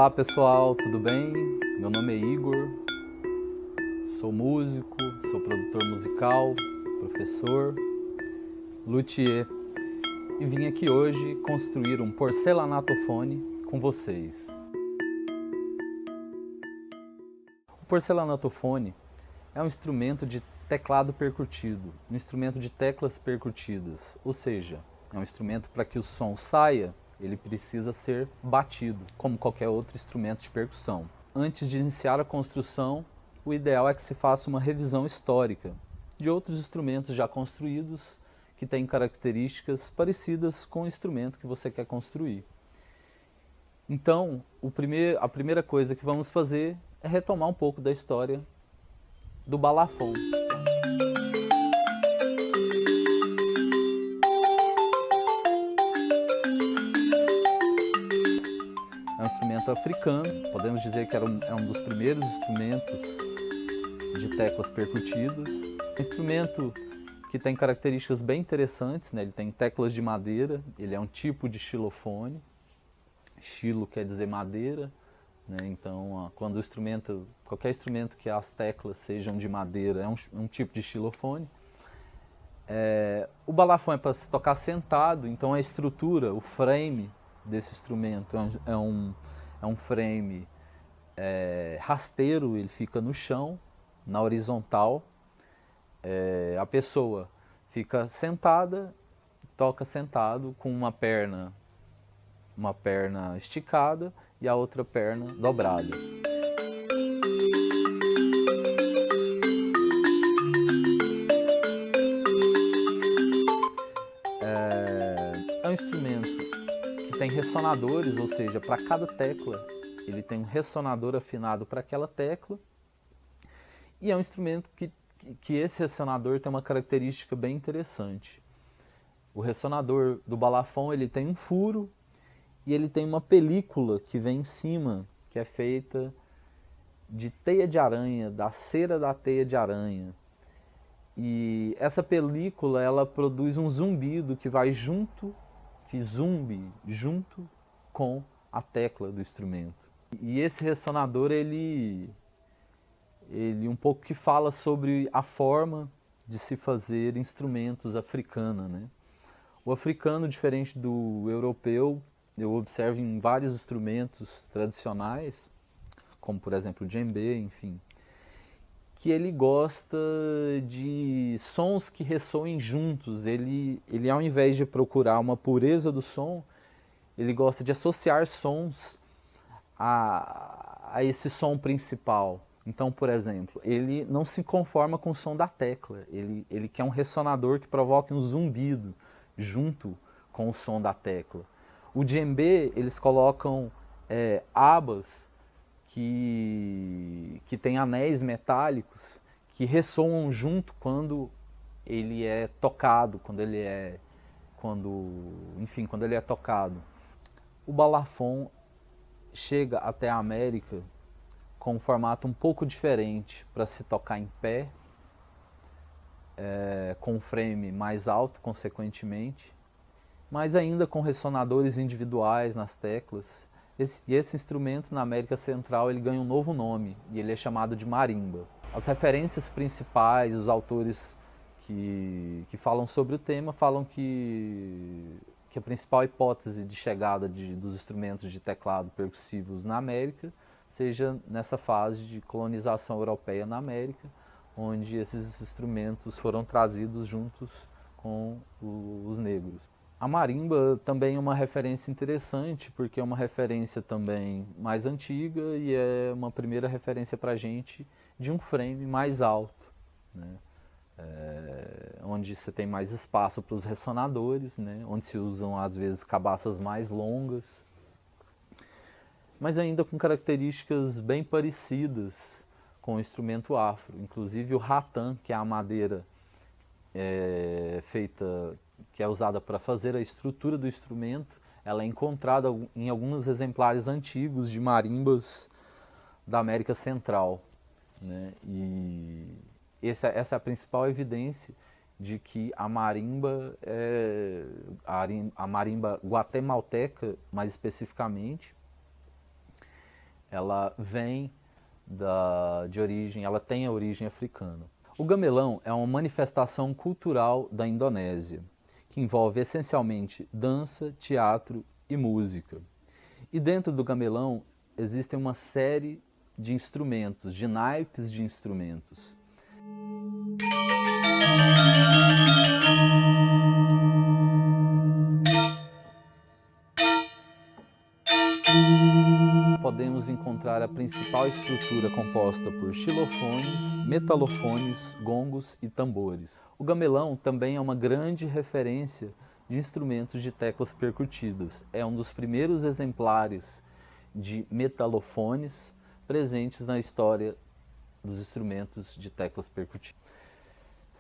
Olá pessoal, tudo bem? Meu nome é Igor, sou músico, sou produtor musical, professor, luthier e vim aqui hoje construir um porcelanatofone com vocês. O porcelanatofone é um instrumento de teclado percutido, um instrumento de teclas percutidas, ou seja, é um instrumento para que o som saia, ele precisa ser batido, como qualquer outro instrumento de percussão. Antes de iniciar a construção, o ideal é que se faça uma revisão histórica de outros instrumentos já construídos que têm características parecidas com o instrumento que você quer construir. Então, a primeira coisa que vamos fazer é retomar um pouco da história do balafon. É um instrumento africano, podemos dizer que é um dos primeiros instrumentos de teclas percutidas. É um instrumento que tem características bem interessantes, né? Ele tem teclas de madeira, ele é um tipo de xilofone. Xilo quer dizer madeira, né? Então quando qualquer instrumento que as teclas sejam de madeira é um tipo de xilofone. O balafon é para se tocar sentado, então a estrutura, o frame desse instrumento é um frame rasteiro, ele fica no chão, na horizontal. A pessoa fica sentada, toca sentado com uma perna esticada e a outra perna dobrada. É um instrumento que tem ressonadores, ou seja, para cada tecla ele tem um ressonador afinado para aquela tecla, e é um instrumento que esse ressonador tem uma característica bem interessante. O ressonador do balafon ele tem um furo e ele tem uma película que vem em cima, que é feita de teia de aranha, da cera da teia de aranha. E essa película ela produz um zumbido que vai junto, que zumbi junto com a tecla do instrumento. E esse ressonador ele um pouco que fala sobre a forma de se fazer instrumentos africana, né? O africano, diferente do europeu, eu observo em vários instrumentos tradicionais, como por exemplo o djembe, enfim, que ele gosta de sons que ressoem juntos. Ele ao invés de procurar uma pureza do som, ele gosta de associar sons a esse som principal. Então, por exemplo, ele não se conforma com o som da tecla, ele quer um ressonador que provoque um zumbido junto com o som da tecla. O djembe, eles colocam abas que tem anéis metálicos que ressoam junto quando ele é tocado, quando ele é tocado. O balafon chega até a América com um formato um pouco diferente para se tocar em pé, com um frame mais alto, consequentemente, mas ainda com ressonadores individuais nas teclas. Esse instrumento na América Central ele ganha um novo nome e ele é chamado de marimba. As referências principais, os autores que falam sobre o tema, falam que a principal hipótese de chegada dos instrumentos de teclado percussivos na América seja nessa fase de colonização europeia na América, onde esses instrumentos foram trazidos juntos com os negros. A marimba também é uma referência interessante, porque é uma referência também mais antiga e é uma primeira referência para a gente de um frame mais alto, né? Onde você tem mais espaço para os ressonadores, né? Onde se usam às vezes cabaças mais longas, mas ainda com características bem parecidas com o instrumento afro. Inclusive o rattan, que é a madeira que é usada para fazer a estrutura do instrumento, ela é encontrada em alguns exemplares antigos de marimbas da América Central, né? E essa é a principal evidência de que a marimba guatemalteca, mais especificamente, ela vem ela tem a origem africana. O gamelão é uma manifestação cultural da Indonésia, que envolve essencialmente dança, teatro e música. E dentro do gamelão existem uma série de instrumentos, de naipes de instrumentos. Podemos encontrar a principal estrutura composta por xilofones, metalofones, gongos e tambores. O gamelão também é uma grande referência de instrumentos de teclas percutidas. É um dos primeiros exemplares de metalofones presentes na história dos instrumentos de teclas percutidas.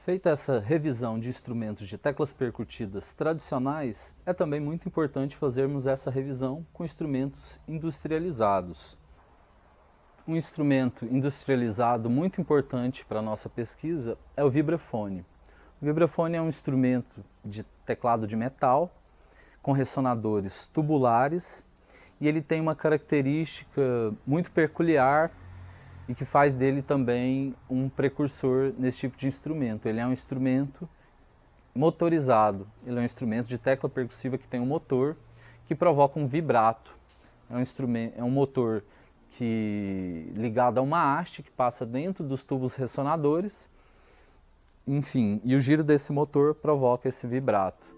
Feita essa revisão de instrumentos de teclas percutidas tradicionais, é também muito importante fazermos essa revisão com instrumentos industrializados. Um instrumento industrializado muito importante para a nossa pesquisa é o vibrafone. O vibrafone é um instrumento de teclado de metal, com ressonadores tubulares, e ele tem uma característica muito peculiar e que faz dele também um precursor nesse tipo de instrumento. Ele é um instrumento motorizado, ele é um instrumento de tecla percussiva que tem um motor que provoca um vibrato. É um motor ligado a uma haste que passa dentro dos tubos ressonadores, enfim, e o giro desse motor provoca esse vibrato.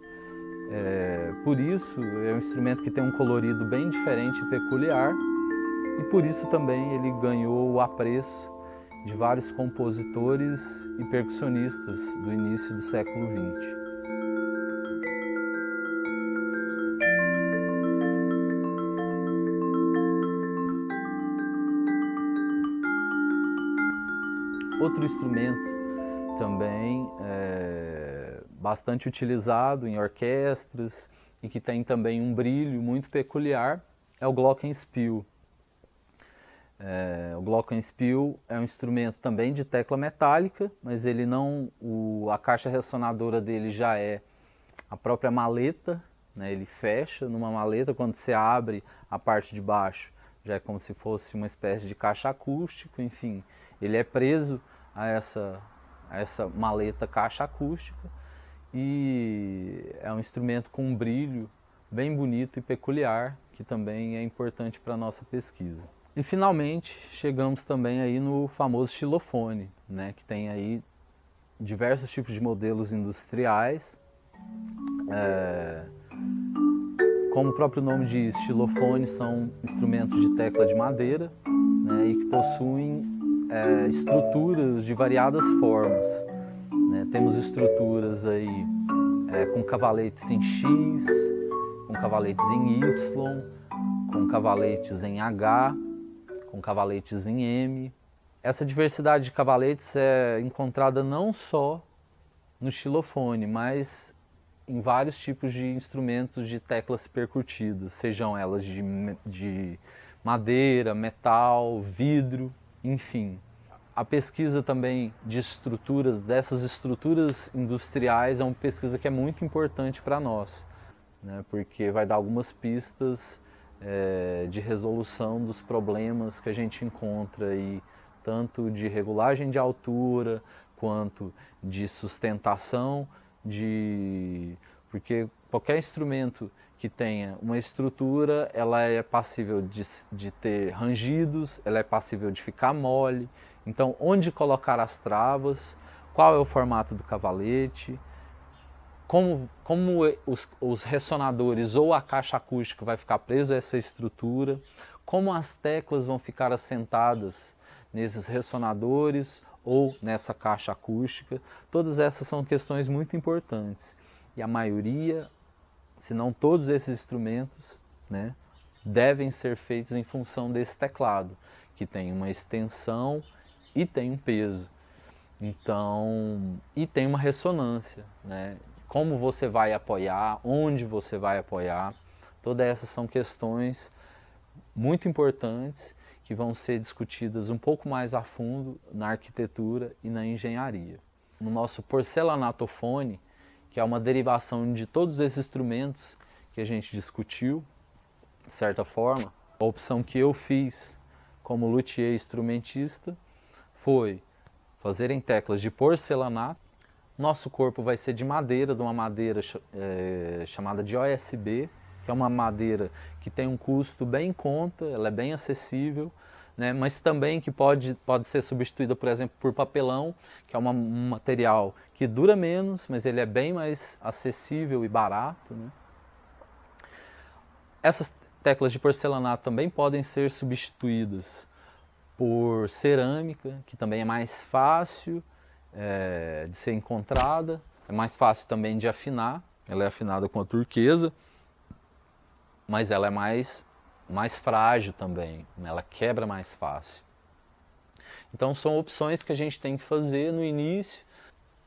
Por isso, é um instrumento que tem um colorido bem diferente e peculiar, e por isso também ele ganhou o apreço de vários compositores e percussionistas do início do século XX. Outro instrumento também bastante utilizado em orquestras e que tem também um brilho muito peculiar é o glockenspiel. O glockenspiel é um instrumento também de tecla metálica, mas ele não, a caixa ressonadora dele já é a própria maleta, né? Ele fecha numa maleta, quando você abre a parte de baixo já é como se fosse uma espécie de caixa acústico, enfim, ele é preso a essa maleta caixa acústica e é um instrumento com um brilho bem bonito e peculiar, que também é importante para a nossa pesquisa. E finalmente chegamos também aí no famoso xilofone, né, que tem aí diversos tipos de modelos industriais. Como o próprio nome diz, xilofones são instrumentos de tecla de madeira, né, e que possuem estruturas de variadas formas. Né? Temos estruturas aí com cavaletes em X, com cavaletes em Y, com cavaletes em H, com cavaletes em M. Essa diversidade de cavaletes é encontrada não só no xilofone, mas em vários tipos de instrumentos de teclas percutidas, sejam elas de madeira, metal, vidro, enfim. A pesquisa também de estruturas, dessas estruturas industriais, é uma pesquisa que é muito importante para nós, né, porque vai dar algumas pistas de resolução dos problemas que a gente encontra aí, tanto de regulagem de altura, quanto de sustentação, porque qualquer instrumento que tenha uma estrutura, ela é passível de ter rangidos, ela é passível de ficar mole. Então, onde colocar as travas, qual é o formato do cavalete, como os ressonadores ou a caixa acústica vai ficar preso a essa estrutura, como as teclas vão ficar assentadas nesses ressonadores ou nessa caixa acústica. Todas essas são questões muito importantes. E a maioria, se não todos esses instrumentos, né, devem ser feitos em função desse teclado, que tem uma extensão e tem um peso. Então, e tem uma ressonância, né? Como você vai apoiar, onde você vai apoiar, todas essas são questões muito importantes que vão ser discutidas um pouco mais a fundo na arquitetura e na engenharia. No nosso porcelanatofone, que é uma derivação de todos esses instrumentos que a gente discutiu, de certa forma, a opção que eu fiz como luthier instrumentista foi fazerem teclas de porcelanato. Nosso corpo vai ser de madeira, de uma madeira chamada de OSB, que é uma madeira que tem um custo bem em conta, ela é bem acessível, né? Mas também que pode ser substituída, por exemplo, por papelão, que é um material que dura menos, mas ele é bem mais acessível e barato, né? Essas teclas de porcelanato também podem ser substituídas por cerâmica, que também é mais fácil de ser encontrada, é mais fácil também de afinar, ela é afinada com a turquesa, mas ela é mais frágil também, ela quebra mais fácil. Então são opções que a gente tem que fazer no início,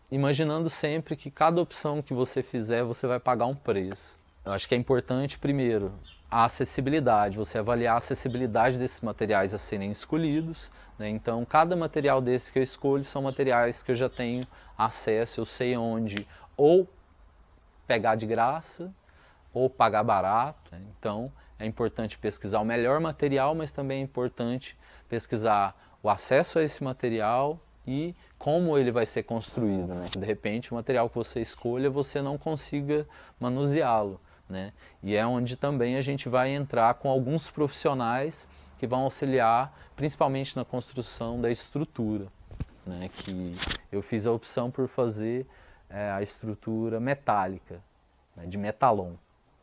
imaginando sempre que cada opção que você fizer, você vai pagar um preço. Eu acho que é importante, primeiro, a acessibilidade, você avaliar a acessibilidade desses materiais a serem escolhidos, né? Então, cada material desse que eu escolho são materiais que eu já tenho acesso, eu sei onde ou pegar de graça ou pagar barato, né? Então, é importante pesquisar o melhor material, mas também é importante pesquisar o acesso a esse material e como ele vai ser construído, né? De repente, o material que você escolha, você não consiga manuseá-lo, né? E é onde também a gente vai entrar com alguns profissionais que vão auxiliar, principalmente na construção da estrutura, né? Que eu fiz a opção por fazer a estrutura metálica, né? De metalon.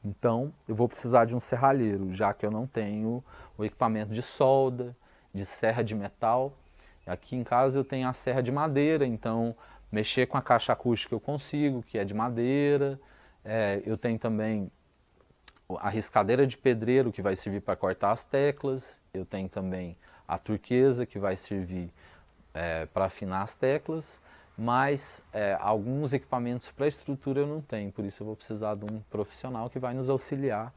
Então, eu vou precisar de um serralheiro, já que eu não tenho o equipamento de solda, de serra de metal. Aqui em casa eu tenho a serra de madeira, então mexer com a caixa acústica eu consigo, que é de madeira. Eu tenho também a riscadeira de pedreiro, que vai servir para cortar as teclas. Eu tenho também a turquesa, que vai servir para afinar as teclas. Mas alguns equipamentos para estrutura eu não tenho, por isso eu vou precisar de um profissional que vai nos auxiliar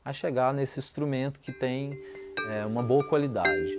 a chegar nesse instrumento que tem uma boa qualidade.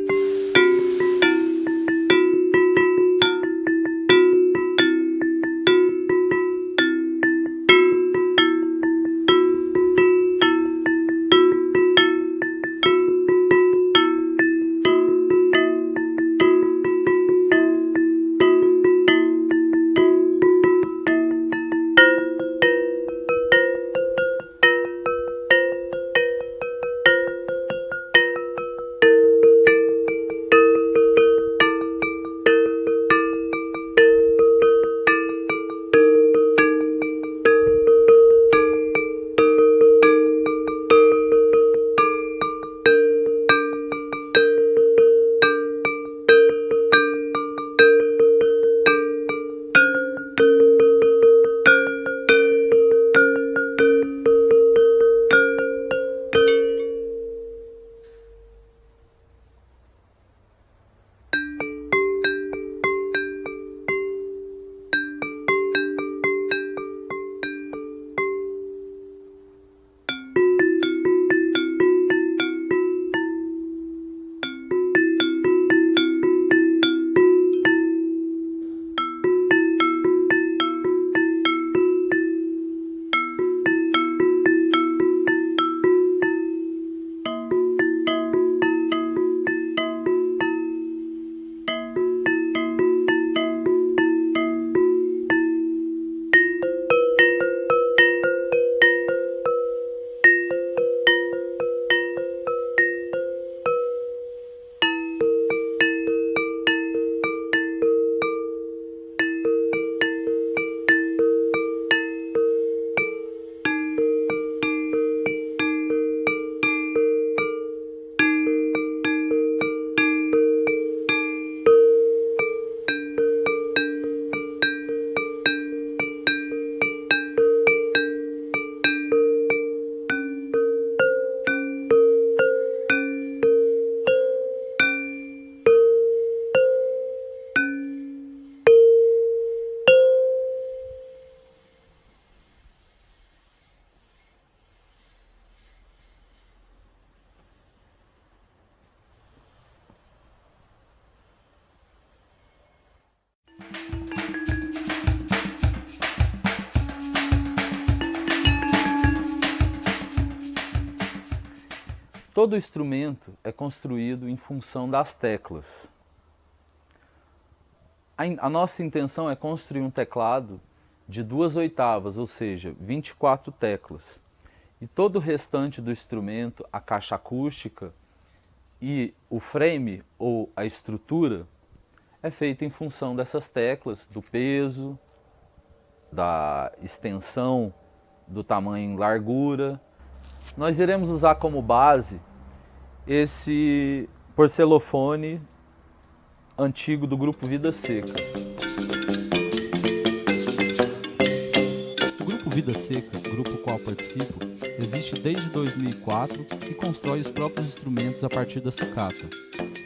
todo instrumento é construído em função das teclas. A nossa intenção é construir um teclado de 2/8, ou seja, 24 teclas. E todo o restante do instrumento, a caixa acústica e o frame ou a estrutura, é feito em função dessas teclas, do peso, da extensão, do tamanho e largura. Nós iremos usar como base esse porcelofone antigo do grupo Vida Seca. O grupo Vida Seca, grupo qual participo, existe desde 2004 e constrói os próprios instrumentos a partir da sucata.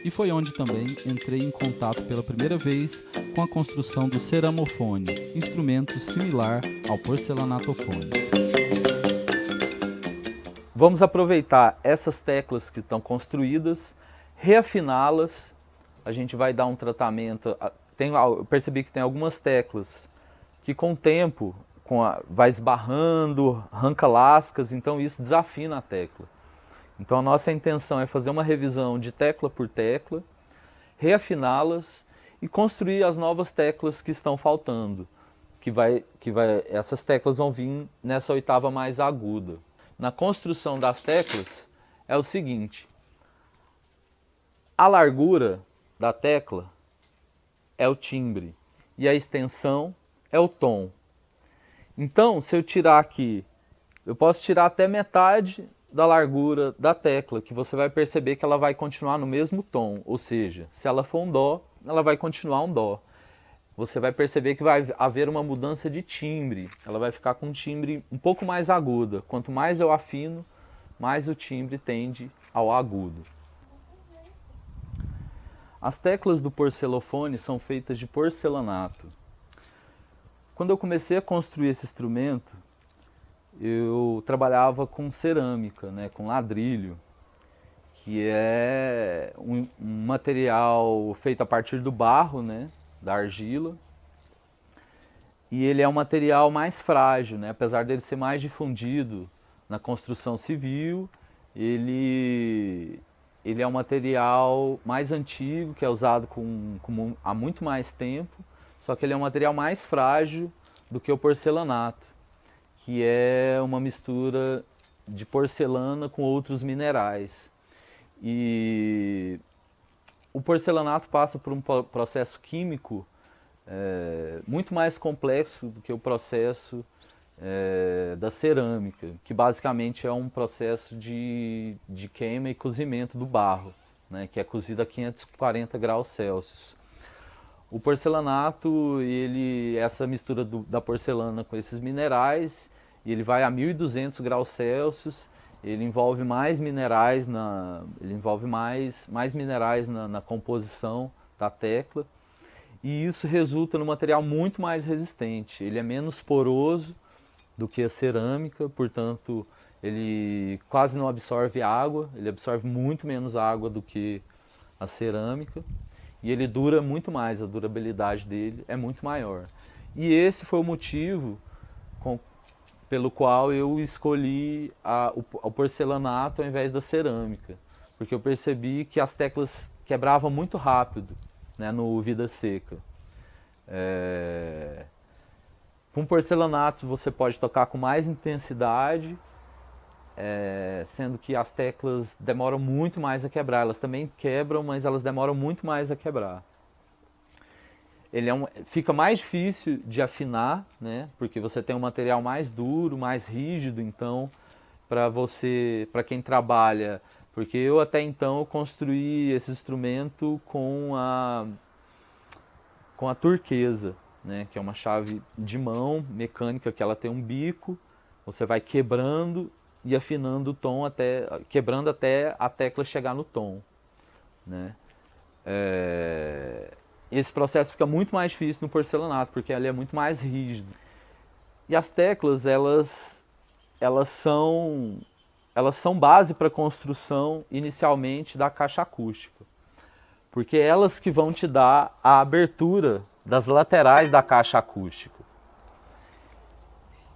E foi onde também entrei em contato pela primeira vez com a construção do ceramofone, instrumento similar ao porcelanatofone. Vamos aproveitar essas teclas que estão construídas, reafiná-las. A gente vai dar um tratamento. Eu percebi que tem algumas teclas que com o tempo vai esbarrando, arranca lascas, então isso desafina a tecla. Então a nossa intenção é fazer uma revisão de tecla por tecla, reafiná-las e construir as novas teclas que estão faltando. Essas teclas vão vir nessa oitava mais aguda. Na construção das teclas é o seguinte: a largura da tecla é o timbre e a extensão é o tom. Então, se eu tirar aqui, eu posso tirar até metade da largura da tecla, que você vai perceber que ela vai continuar no mesmo tom, ou seja, se ela for um dó, ela vai continuar um dó. Você vai perceber que vai haver uma mudança de timbre, ela vai ficar com um timbre um pouco mais aguda. Quanto mais eu afino, mais o timbre tende ao agudo. As teclas do porcelofone são feitas de porcelanato. Quando eu comecei a construir esse instrumento, eu trabalhava com cerâmica, né, com ladrilho, que é um material feito a partir do barro, né, da argila. E ele é um material mais frágil, né, apesar dele ser mais difundido na construção civil, ele é um material mais antigo, que é usado há muito mais tempo, só que ele é um material mais frágil do que o porcelanato, que é uma mistura de porcelana com outros minerais. E o porcelanato passa por um processo químico muito mais complexo do que o processo da cerâmica, que basicamente é um processo de queima e cozimento do barro, né, que é cozido a 540 graus Celsius. O porcelanato, essa mistura da porcelana com esses minerais, ele vai a 1200 graus Celsius, ele envolve mais minerais na composição da tecla, e isso resulta num material muito mais resistente. Ele é menos poroso do que a cerâmica, portanto ele quase não absorve água, ele absorve muito menos água do que a cerâmica, e ele dura muito mais, a durabilidade dele é muito maior. E esse foi o motivo pelo qual eu escolhi o porcelanato ao invés da cerâmica, porque eu percebi que as teclas quebravam muito rápido, né, no Vida Seca. Com porcelanato você pode tocar com mais intensidade, sendo que as teclas demoram muito mais a quebrar. Elas também quebram, mas elas demoram muito mais a quebrar. Fica mais difícil de afinar, né? Porque você tem um material mais duro, mais rígido. Então, para quem trabalha, porque eu até então construí esse instrumento com a turquesa, né? Que é uma chave de mão mecânica, que ela tem um bico. Você vai quebrando e afinando o tom quebrando até a tecla chegar no tom, né? Esse processo fica muito mais difícil no porcelanato, porque ele é muito mais rígido. E as teclas, elas são base para a construção inicialmente da caixa acústica, porque elas que vão te dar a abertura das laterais da caixa acústica.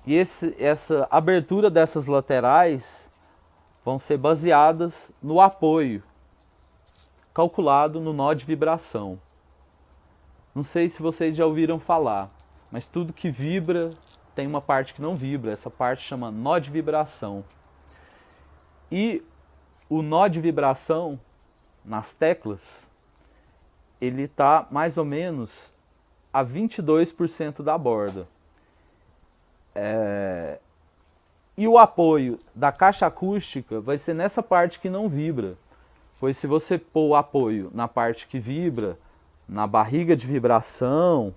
E essa abertura dessas laterais vão ser baseadas no apoio calculado no nó de vibração. Não sei se vocês já ouviram falar, mas tudo que vibra tem uma parte que não vibra. Essa parte chama nó de vibração. E o nó de vibração nas teclas, ele está mais ou menos a 22% da borda. E o apoio da caixa acústica vai ser nessa parte que não vibra. Pois se você pôr o apoio na parte que vibra, na barriga de vibração,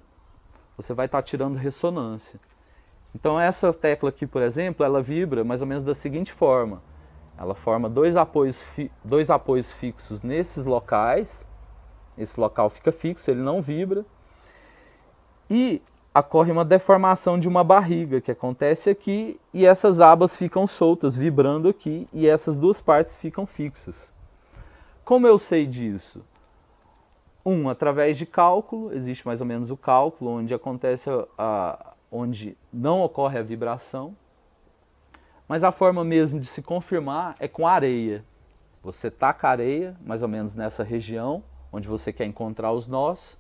você vai estar tirando ressonância. Então essa tecla aqui, por exemplo, ela vibra mais ou menos da seguinte forma. Ela forma dois apoios fixos nesses locais. Esse local fica fixo, ele não vibra. E ocorre uma deformação de uma barriga, que acontece aqui, e essas abas ficam soltas, vibrando aqui, e essas duas partes ficam fixas. Como eu sei disso? Através de cálculo, existe mais ou menos o cálculo, onde acontece onde não ocorre a vibração. Mas a forma mesmo de se confirmar é com areia. Você taca areia, mais ou menos nessa região, onde você quer encontrar os nós,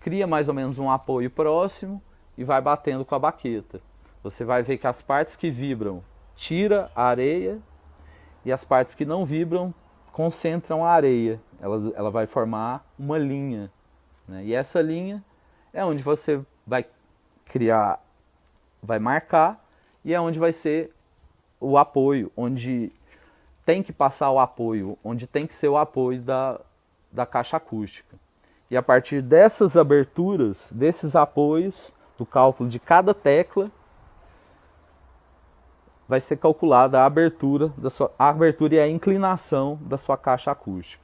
cria mais ou menos um apoio próximo e vai batendo com a baqueta. Você vai ver que as partes que vibram tira a areia e as partes que não vibram concentram a areia. Ela vai formar uma linha, né? E essa linha é onde você vai criar, vai marcar, e é onde vai ser o apoio, onde tem que passar o apoio, onde tem que ser o apoio da caixa acústica. E a partir dessas aberturas, desses apoios, do cálculo de cada tecla, vai ser calculada a abertura e a inclinação da sua caixa acústica.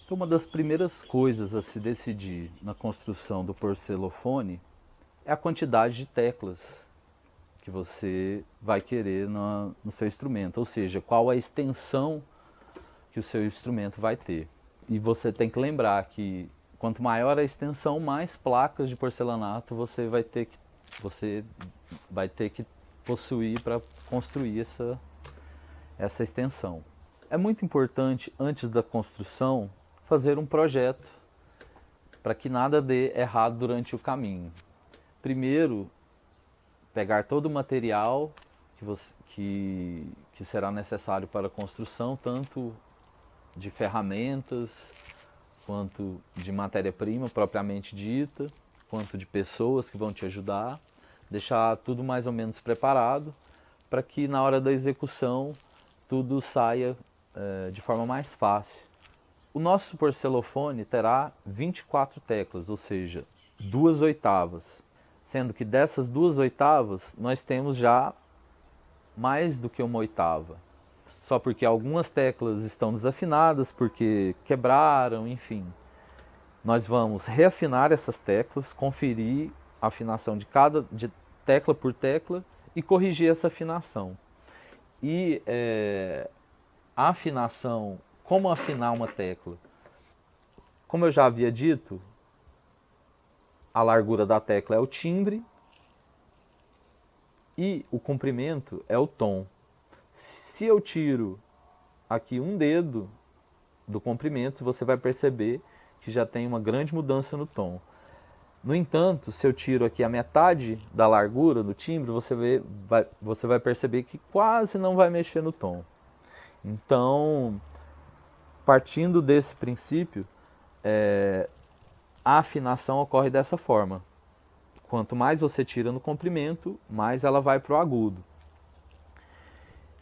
Então, uma das primeiras coisas a se decidir na construção do porcelofone é a quantidade de teclas que você vai querer no seu instrumento, ou seja, qual a extensão que o seu instrumento vai ter. E você tem que lembrar que quanto maior a extensão, mais placas de porcelanato você vai ter que possuir para construir essa extensão. É muito importante, antes da construção, fazer um projeto para que nada dê errado durante o caminho. Primeiro, pegar todo o material que será necessário para a construção, tanto de ferramentas, quanto de matéria-prima propriamente dita, quanto de pessoas que vão te ajudar. Deixar tudo mais ou menos preparado para que na hora da execução tudo saia de forma mais fácil. O nosso porcelofone terá 24 teclas, ou seja, 2/8, sendo que dessas 2/8 nós temos já mais do que 1/8, só porque algumas teclas estão desafinadas, porque quebraram, enfim. Nós vamos reafinar essas teclas, conferir a afinação de tecla por tecla e corrigir essa afinação. E a afinação, como afinar uma tecla? Como eu já havia dito, a largura da tecla é o timbre e o comprimento é o tom. Se eu tiro aqui um dedo do comprimento, você vai perceber que já tem uma grande mudança no tom. No entanto, se eu tiro aqui a metade da largura do timbre, você vai perceber que quase não vai mexer no tom. Então, partindo desse princípio, a afinação ocorre dessa forma. Quanto mais você tira no comprimento, mais ela vai para o agudo.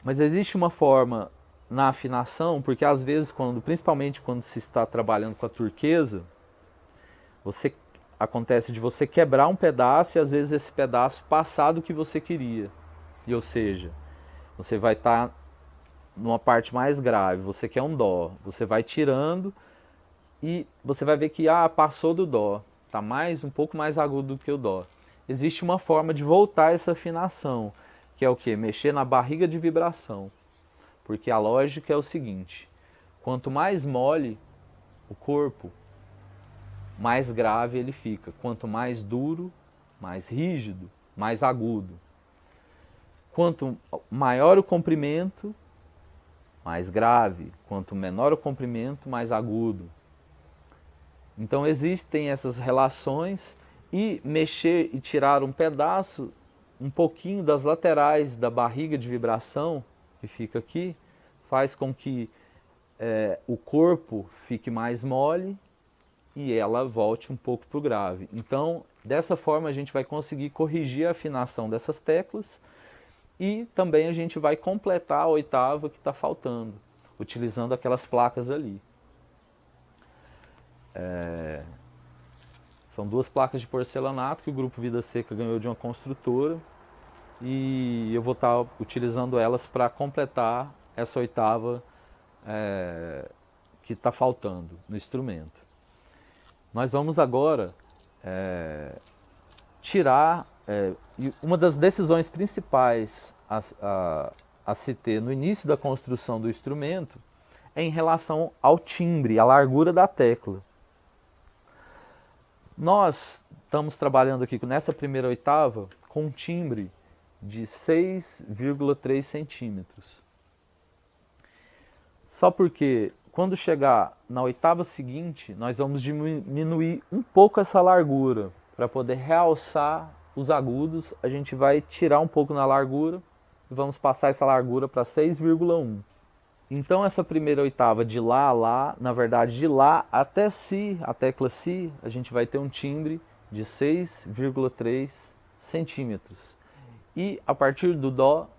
Mas existe uma forma na afinação, porque às vezes, principalmente quando se está trabalhando com a turquesa, acontece de você quebrar um pedaço e às vezes esse pedaço passar do que você queria. E, ou seja, você vai estar numa parte mais grave, você quer um dó, você vai tirando e você vai ver que passou do dó, está um pouco mais agudo do que o dó. Existe uma forma de voltar essa afinação, que é o quê? Mexer na barriga de vibração. Porque a lógica é o seguinte: quanto mais mole o corpo, mais grave ele fica. Quanto mais duro, mais rígido, mais agudo. quanto maior o comprimento, mais grave. Quanto menor o comprimento, mais agudo. Então existem essas relações e mexer e tirar um pedaço, um pouquinho das laterais da barriga de vibração, que fica aqui, faz com que o corpo fique mais mole e ela volte um pouco para o grave. Então, dessa forma a gente vai conseguir corrigir a afinação dessas teclas e também a gente vai completar a oitava que está faltando, utilizando aquelas placas ali. São duas placas de porcelanato que o Grupo Vida Seca ganhou de uma construtora e eu vou estar utilizando elas para completar essa oitava que está faltando no instrumento. Nós vamos agora tirar uma das decisões principais a se ter no início da construção do instrumento é em relação ao timbre, à largura da tecla. Nós estamos trabalhando aqui nessa primeira oitava com um timbre de 6,3 centímetros. Só porque quando chegar na oitava seguinte, nós vamos diminuir um pouco essa largura para poder realçar os agudos. A gente vai tirar um pouco na largura e vamos passar essa largura para 6,1. Então essa primeira oitava de lá a lá, na verdade de lá até si, a tecla si, a gente vai ter um timbre de 6,3 centímetros. E a partir do dó,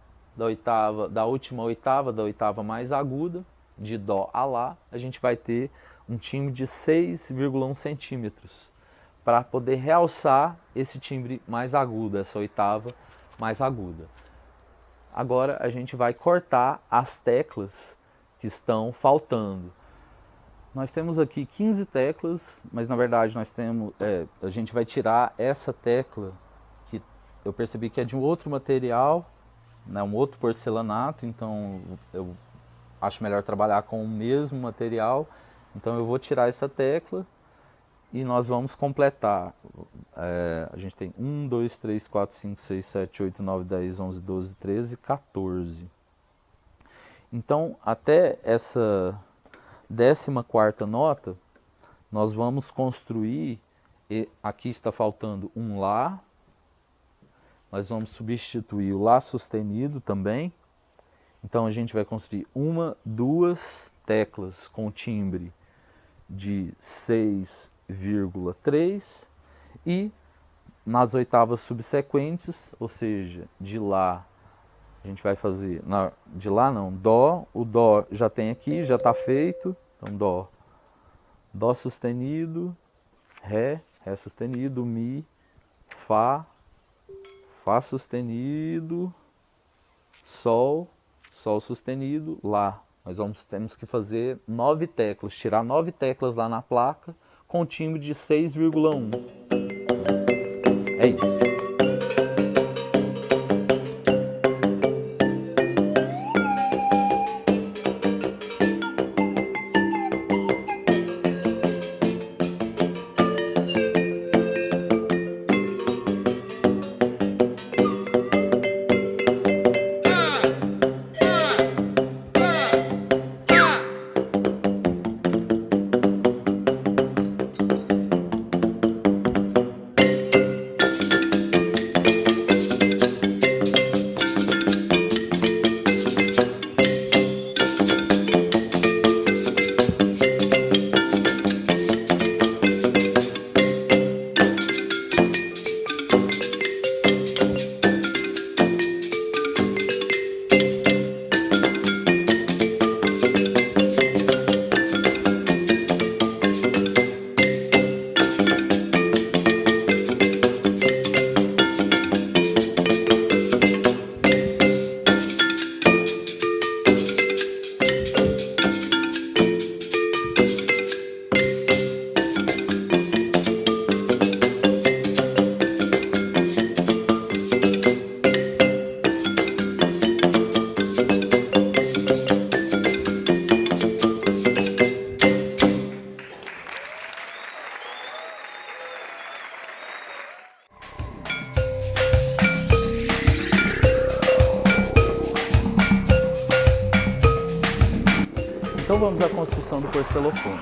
da última oitava, da oitava mais aguda, de dó a lá, a gente vai ter um timbre de 6,1 centímetros, para poder realçar esse timbre mais agudo, essa oitava mais aguda. Agora a gente vai cortar as teclas que estão faltando. Nós temos aqui 15 teclas, mas na verdade nós temos, a gente vai tirar essa tecla que eu percebi que é de um outro material, né, um outro porcelanato, então eu acho melhor trabalhar com o mesmo material. Então eu vou tirar essa tecla e nós vamos completar. A gente tem 1, 2, 3, 4, 5, 6, 7, 8, 9, 10, 11, 12, 13, 14. Então até essa 14ª nota, nós vamos construir, e aqui está faltando um Lá, nós vamos substituir o Lá sustenido também. Então a gente vai construir uma, duas teclas com timbre de 6,3 e nas oitavas subsequentes, ou seja, de Lá, a gente vai fazer, de Lá não, Dó, o Dó já tem aqui, já está feito, então Dó, Dó sustenido, Ré, Ré sustenido, Mi, Fá, Fá sustenido, Sol, Sol sustenido, Lá. Nós temos que fazer 9 teclas, tirar 9 teclas lá na placa com timbre de 6,1. É isso. Então vamos à construção do porcelofone.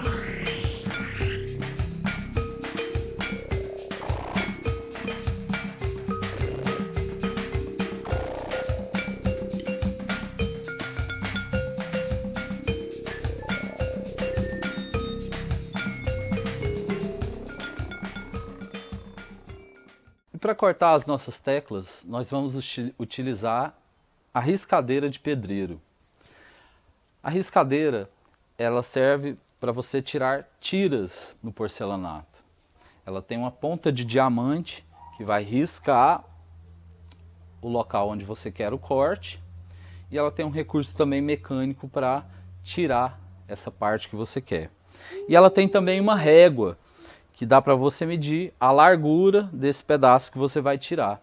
E para cortar as nossas teclas, nós vamos utilizar a riscadeira de pedreiro. A riscadeira, ela serve para você tirar tiras no porcelanato. Ela tem uma ponta de diamante que vai riscar o local onde você quer o corte, e ela tem um recurso também mecânico para tirar essa parte que você quer. E ela tem também uma régua que dá para você medir a largura desse pedaço que você vai tirar.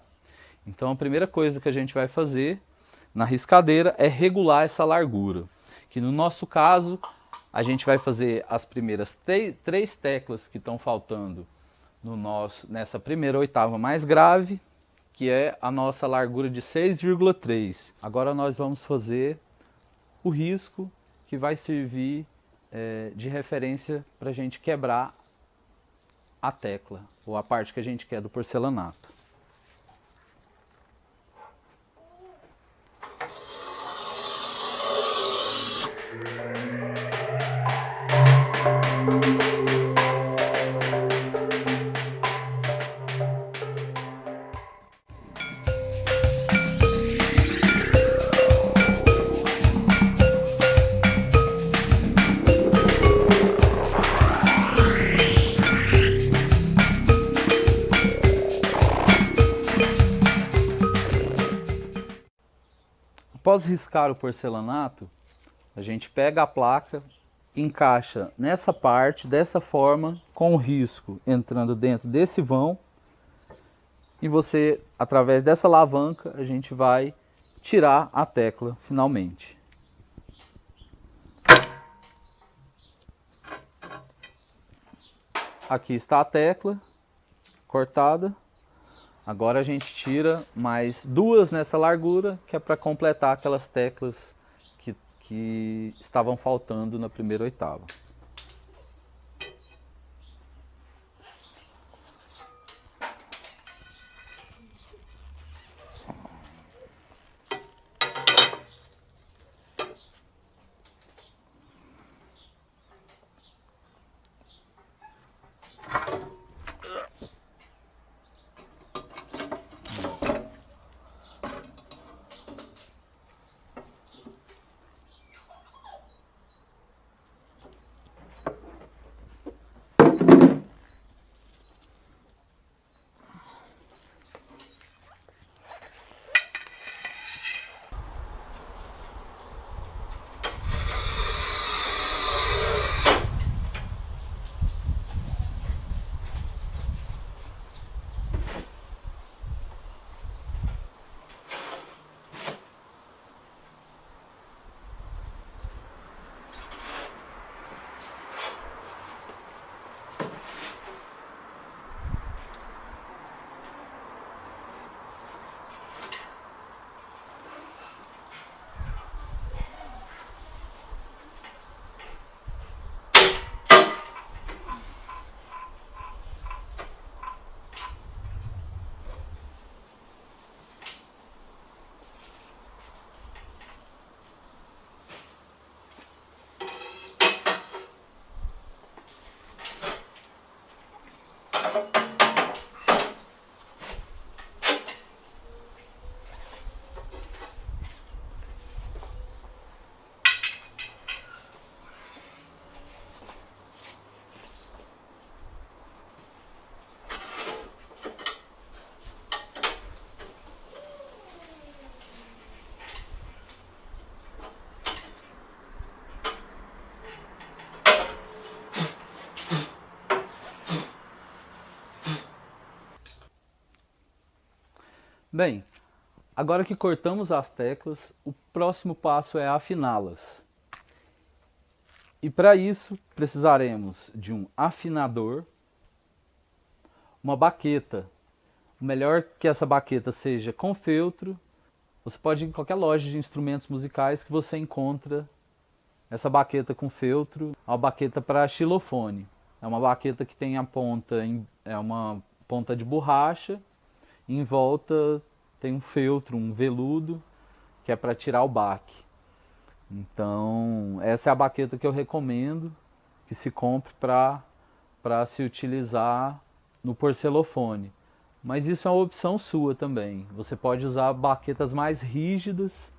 Então a primeira coisa que a gente vai fazer na riscadeira é regular essa largura, que no nosso caso a gente vai fazer as primeiras três teclas que estão faltando nessa primeira oitava mais grave, que é a nossa largura de 6,3. Agora nós vamos fazer o risco que vai servir de referência para a gente quebrar a tecla, ou a parte que a gente quer do porcelanato. Após riscar o porcelanato, a gente pega a placa, encaixa nessa parte, dessa forma, com o risco entrando dentro desse vão, e você, através dessa alavanca, a gente vai tirar a tecla finalmente. Aqui está a tecla cortada. Agora a gente tira mais duas nessa largura, que é para completar aquelas teclas que estavam faltando na primeira oitava. Bem, agora que cortamos as teclas, o próximo passo é afiná-las. E para isso precisaremos de um afinador, uma baqueta. O melhor que essa baqueta seja com feltro. Você pode ir em qualquer loja de instrumentos musicais que você encontra Essa baqueta com feltro é uma baqueta para xilofone. É uma baqueta que tem a ponta, é uma ponta de borracha, e em volta tem um feltro, um veludo, que é para tirar o baque. Então, essa é a baqueta que eu recomendo que se compre para se utilizar no porcelofone. Mas isso é uma opção sua também. Você pode usar baquetas mais rígidas.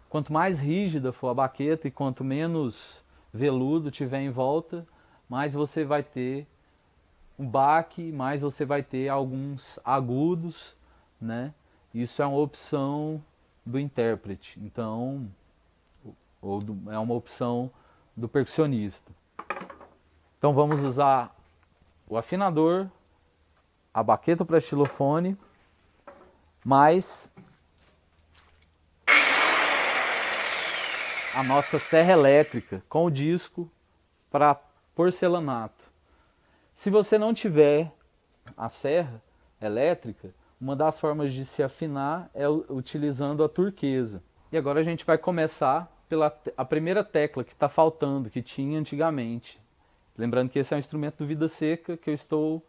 Quanto mais rígida for a baqueta e quanto menos veludo tiver em volta, mais você vai ter um baque, mais você vai ter alguns agudos, né? Isso é uma opção do intérprete, então, é uma opção do percussionista. Então vamos usar o afinador, a baqueta para xilofone, mais a nossa serra elétrica com o disco para porcelanato. Se você não tiver a serra elétrica, uma das formas de se afinar é utilizando a turquesa. E agora a gente vai começar pela a primeira tecla que está faltando, que tinha antigamente. Lembrando que esse é um instrumento do Vida Seca que eu estou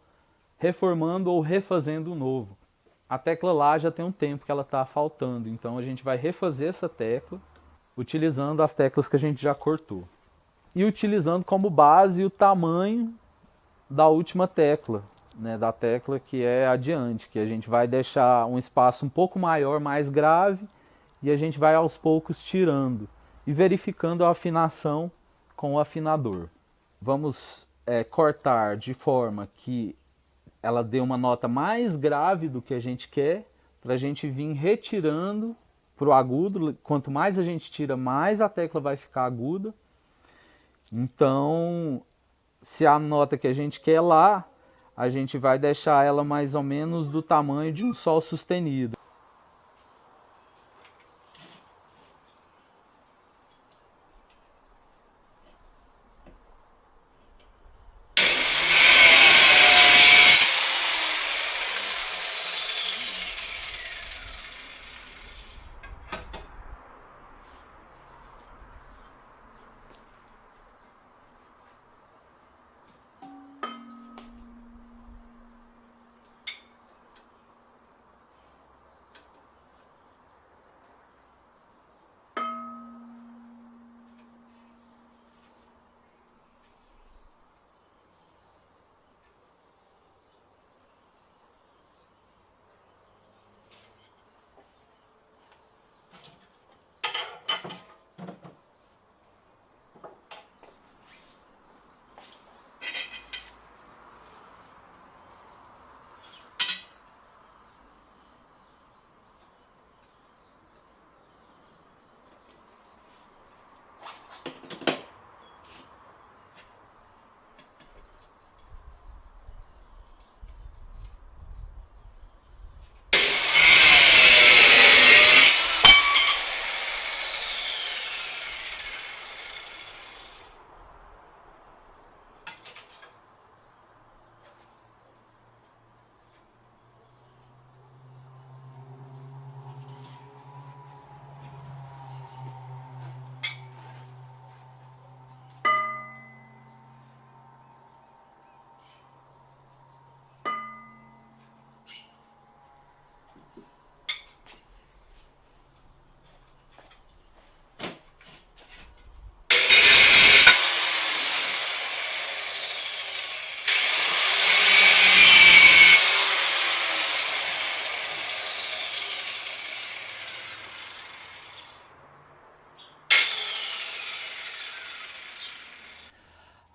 reformando ou refazendo um novo. A tecla lá já tem um tempo que ela está faltando, então a gente vai refazer essa tecla utilizando as teclas que a gente já cortou. E utilizando como base o tamanho da última tecla, né, da tecla que é adiante, que a gente vai deixar um espaço um pouco maior, mais grave, e a gente vai aos poucos tirando e verificando a afinação com o afinador. Vamos cortar de forma que ela dê uma nota mais grave do que a gente quer, para a gente vir retirando para o agudo. Quanto mais a gente tira, mais a tecla vai ficar aguda. Então, se a nota que a gente quer lá, a gente vai deixar ela mais ou menos do tamanho de um sol sustenido.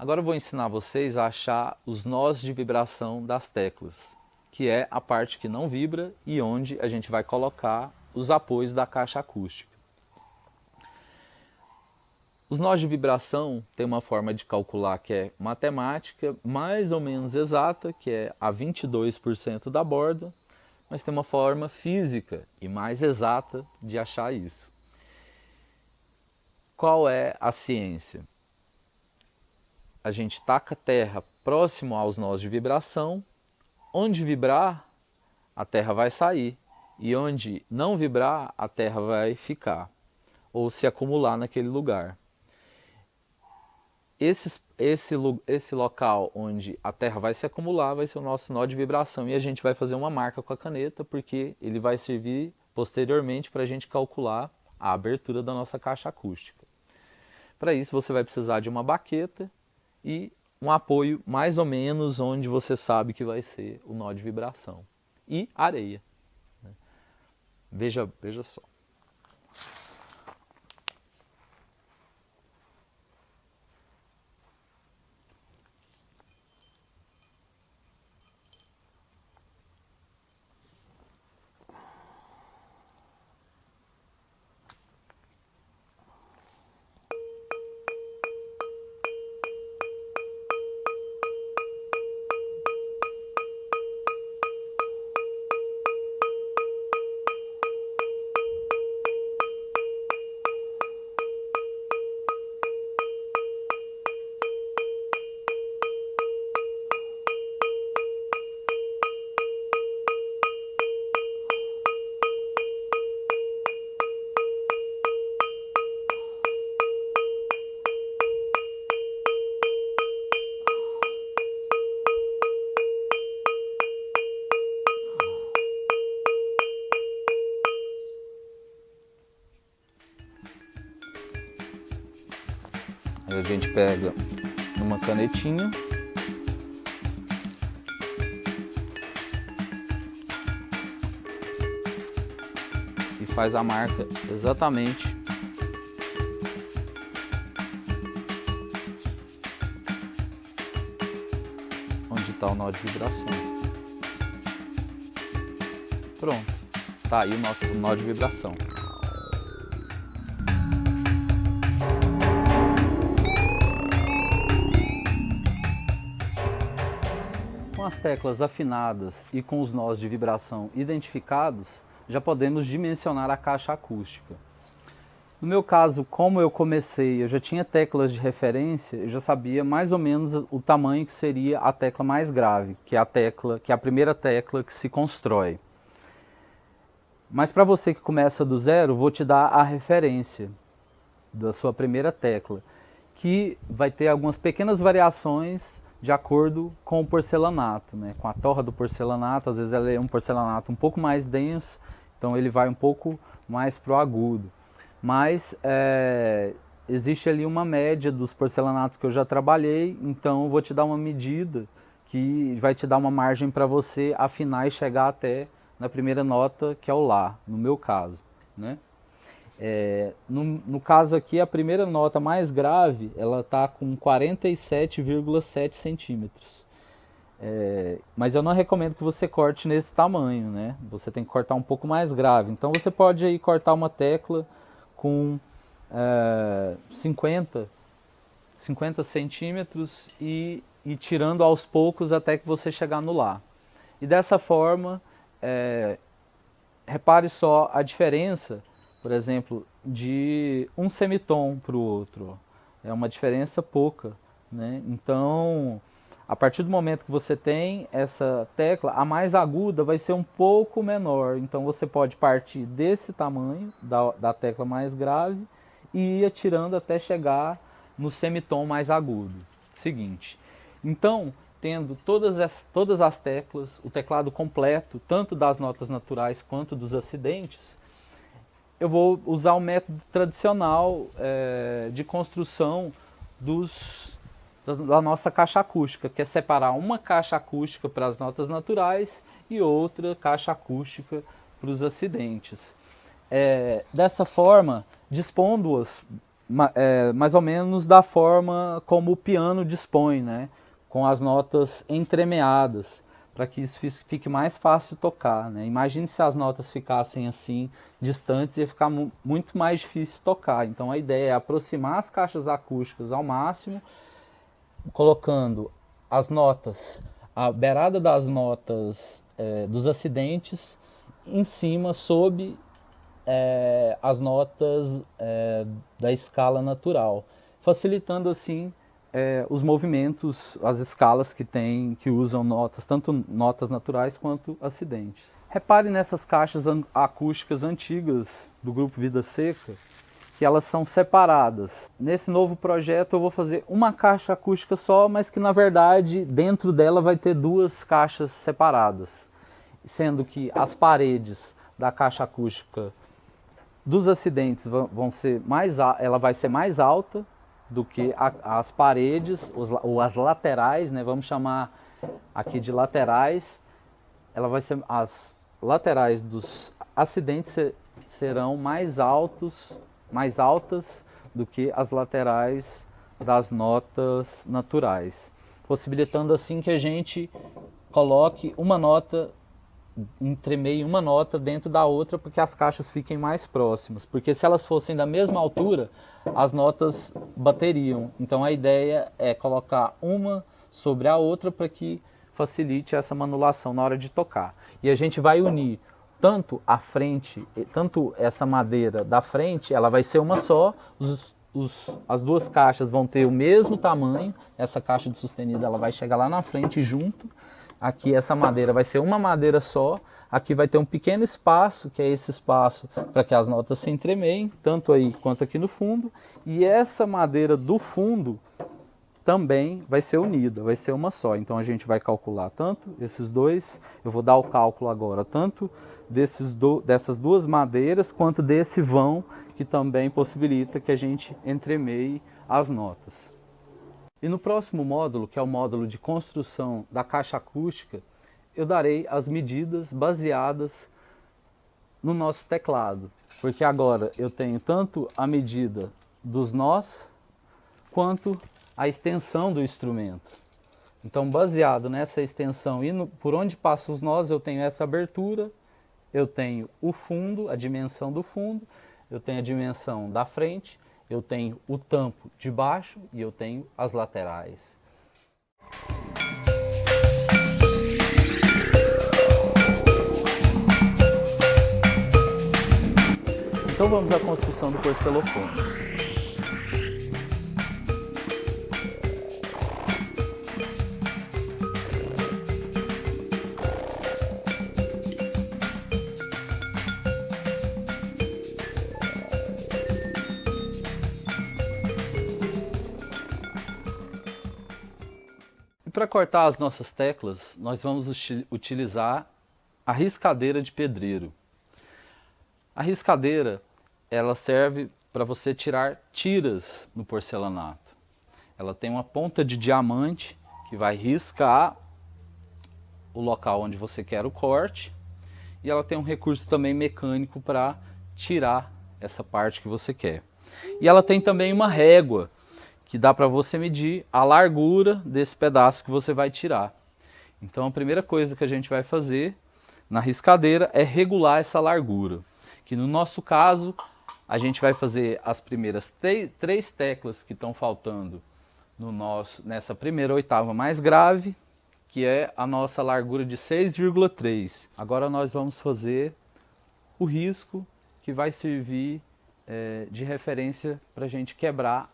Agora eu vou ensinar vocês a achar os nós de vibração das teclas, que é a parte que não vibra e onde a gente vai colocar os apoios da caixa acústica. Os nós de vibração tem uma forma de calcular que é matemática, mais ou menos exata, que é a 22% da borda, mas tem uma forma física e mais exata de achar isso. Qual é a ciência? A gente taca a terra próximo aos nós de vibração, onde vibrar, a terra vai sair, e onde não vibrar, a terra vai ficar, ou se acumular naquele lugar. esse local onde a terra vai se acumular vai ser o nosso nó de vibração e a gente vai fazer uma marca com a caneta porque ele vai servir posteriormente para a gente calcular a abertura da nossa caixa acústica. Para isso você vai precisar de uma baqueta e um apoio mais ou menos onde você sabe que vai ser o nó de vibração. E areia. Veja só. Aí a gente pega uma canetinha e faz a marca exatamente onde está o nó de vibração. Pronto, tá aí o nosso nó de vibração. Com as teclas afinadas e com os nós de vibração identificados, já podemos dimensionar a caixa acústica. No meu caso, como eu comecei, eu já tinha teclas de referência, eu já sabia mais ou menos o tamanho que seria a tecla mais grave, que é a primeira tecla que se constrói. Mas para você que começa do zero, vou te dar a referência da sua primeira tecla, que vai ter algumas pequenas variações de acordo com o porcelanato, né? Com a torra do porcelanato, às vezes ela é um porcelanato um pouco mais denso, então ele vai um pouco mais pro agudo. Mas existe ali uma média dos porcelanatos que eu já trabalhei, então eu vou te dar uma medida que vai te dar uma margem para você afinar e chegar até na primeira nota, que é o Lá, no meu caso, né? No caso aqui, a primeira nota mais grave, ela está com 47,7 centímetros. Mas eu não recomendo que você corte nesse tamanho, né? Você tem que cortar um pouco mais grave. Então você pode aí cortar uma tecla com 50 centímetros e tirando aos poucos até que você chegar no Lá. E dessa forma, repare só a diferença, por exemplo, de um semitom para o outro. É uma diferença pouca, né? Então, a partir do momento que você tem essa tecla, a mais aguda vai ser um pouco menor. Então você pode partir desse tamanho, da tecla mais grave, e ir atirando até chegar no semitom mais agudo. Seguinte. Então, tendo todas as teclas, o teclado completo, tanto das notas naturais quanto dos acidentes, eu vou usar o método tradicional de construção da nossa caixa acústica, que é separar uma caixa acústica para as notas naturais e outra caixa acústica para os acidentes. Dessa forma, dispondo-as mais ou menos da forma como o piano dispõe, né? Com as notas entremeadas, para que isso fique mais fácil tocar, né? Imagine se as notas ficassem assim, distantes, ia ficar muito mais difícil tocar. Então a ideia é aproximar as caixas acústicas ao máximo, colocando as notas, a beirada das notas dos acidentes, em cima, sob as notas da escala natural, facilitando assim os movimentos, as escalas que usam notas, tanto notas naturais quanto acidentes. Repare nessas caixas acústicas antigas do grupo Vida Seca, que elas são separadas. Nesse novo projeto eu vou fazer uma caixa acústica só, mas que na verdade dentro dela vai ter duas caixas separadas, sendo que as paredes da caixa acústica dos acidentes vão ser ela vai ser mais alta do que as paredes ou as laterais, né? Vamos chamar aqui de laterais. Ela vai ser as laterais dos acidentes serão mais altas do que as laterais das notas naturais, possibilitando assim que a gente coloque uma nota, entremeie uma nota dentro da outra, porque as caixas fiquem mais próximas, porque se elas fossem da mesma altura, as notas bateriam. Então a ideia é colocar uma sobre a outra para que facilite essa manulação na hora de tocar. E a gente vai unir tanto a frente, tanto essa madeira da frente, ela vai ser uma só, as duas caixas vão ter o mesmo tamanho, essa caixa de sustenido ela vai chegar lá na frente junto, aqui essa madeira vai ser uma madeira só, aqui vai ter um pequeno espaço, que é esse espaço para que as notas se entremeiem, tanto aí quanto aqui no fundo, e essa madeira do fundo também vai ser unida, vai ser uma só. Então a gente vai calcular tanto esses dois, eu vou dar o cálculo agora, tanto dessas duas madeiras, quanto desse vão, que também possibilita que a gente entremeie as notas. E no próximo módulo, que é o módulo de construção da caixa acústica, eu darei as medidas baseadas no nosso teclado, porque agora eu tenho tanto a medida dos nós, quanto a extensão do instrumento. Então, baseado nessa extensão e por onde passam os nós, eu tenho essa abertura, eu tenho o fundo, a dimensão do fundo, eu tenho a dimensão da frente, eu tenho o tampo de baixo e eu tenho as laterais. Então vamos à construção do porcelofone. Para cortar as nossas teclas, nós vamos utilizar a riscadeira de pedreiro. A riscadeira, ela serve para você tirar tiras no porcelanato. Ela tem uma ponta de diamante que vai riscar o local onde você quer o corte, e ela tem um recurso também mecânico para tirar essa parte que você quer. E ela tem também uma régua, que dá para você medir a largura desse pedaço que você vai tirar. Então a primeira coisa que a gente vai fazer na riscadeira é regular essa largura, que no nosso caso a gente vai fazer as primeiras três teclas que estão faltando nessa primeira oitava mais grave, que é a nossa largura de 6,3. Agora nós vamos fazer o risco, que vai servir de referência para a gente quebrar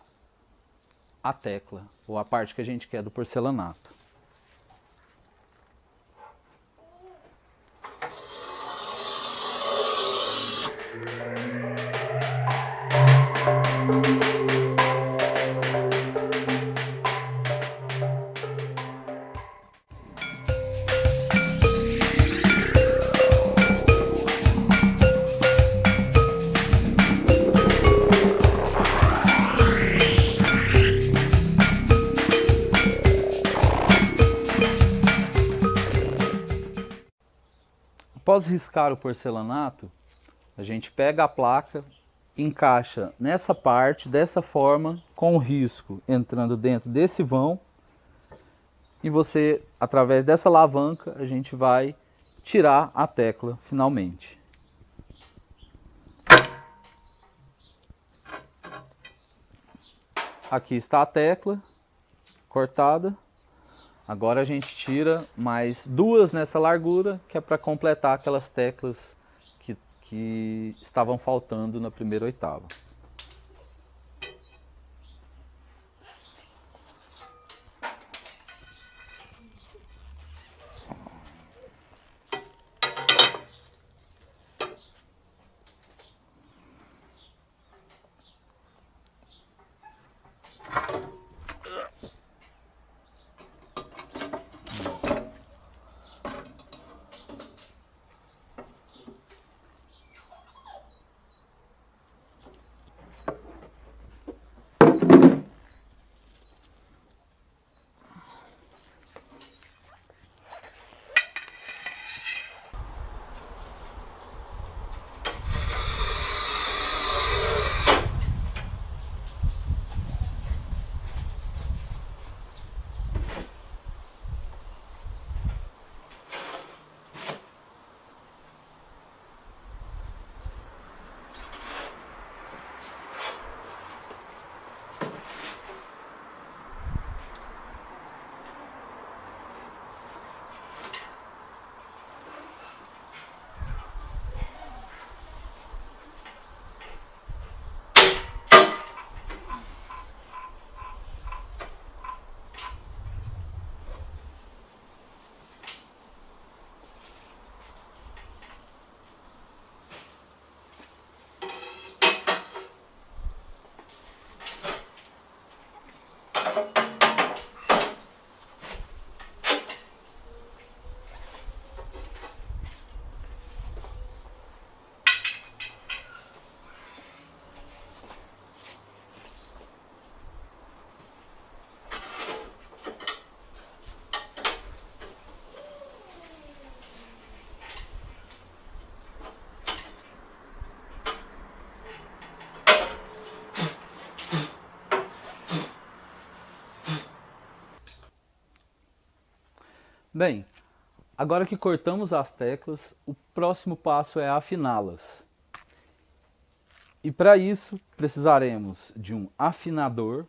a tecla, ou a parte que a gente quer do porcelanato. Após riscar o porcelanato, a gente pega a placa, encaixa nessa parte, dessa forma, com o risco entrando dentro desse vão, e você, através dessa alavanca, a gente vai tirar a tecla finalmente. Aqui está a tecla cortada. Agora a gente tira mais duas nessa largura, que é para completar aquelas teclas que estavam faltando na primeira oitava. Bem, agora que cortamos as teclas, o próximo passo é afiná-las. E para isso precisaremos de um afinador,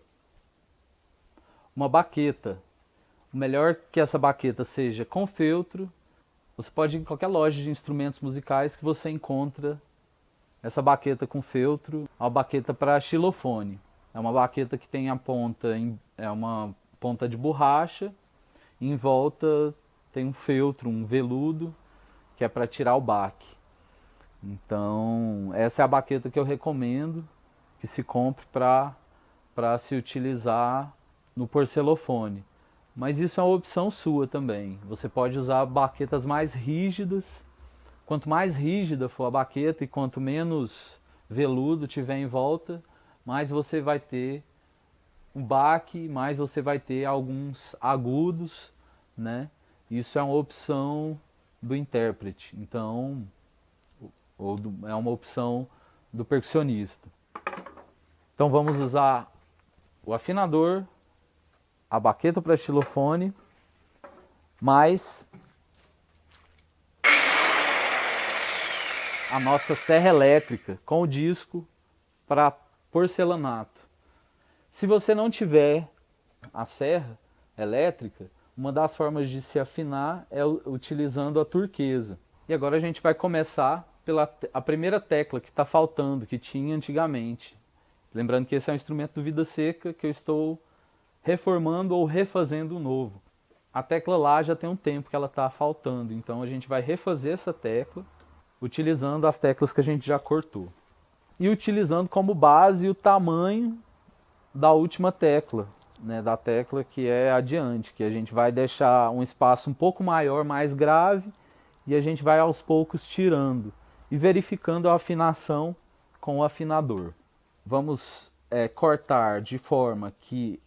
uma baqueta. O melhor que essa baqueta seja com feltro. Você pode ir em qualquer loja de instrumentos musicais que você encontra essa baqueta com feltro, uma baqueta para xilofone. É uma baqueta que tem a ponta, é uma ponta de borracha, e em volta tem um feltro, um veludo, que é para tirar o baque. Então, essa é a baqueta que eu recomendo que se compre para se utilizar no porcelofone. Mas isso é uma opção sua também. Você pode usar baquetas mais rígidas. Quanto mais rígida for a baqueta e quanto menos veludo tiver em volta, mais você vai ter um baque, mais você vai ter alguns agudos, né? Isso é uma opção do intérprete. Então, é uma opção do percussionista. Então vamos usar o afinador, a baqueta para xilofone, mais a nossa serra elétrica com o disco para porcelanato. Se você não tiver a serra elétrica, uma das formas de se afinar é utilizando a turquesa. E agora a gente vai começar pela a primeira tecla que está faltando, que tinha antigamente. Lembrando que esse é um instrumento do Vida Seca que eu estou reformando ou refazendo novo. A tecla Lá já tem um tempo que ela está faltando, então a gente vai refazer essa tecla utilizando as teclas que a gente já cortou. E utilizando como base o tamanho da última tecla, né, da tecla que é adiante, que a gente vai deixar um espaço um pouco maior, mais grave, e a gente vai aos poucos tirando e verificando a afinação com o afinador. Vamos cortar de forma que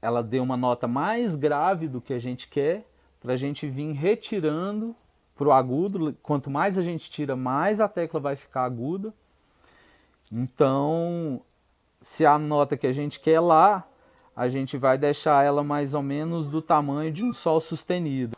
ela dê uma nota mais grave do que a gente quer, para a gente vir retirando para o agudo. Quanto mais a gente tira, mais a tecla vai ficar aguda. Então, se a nota que a gente quer é Lá, a gente vai deixar ela mais ou menos do tamanho de um Sol sustenido.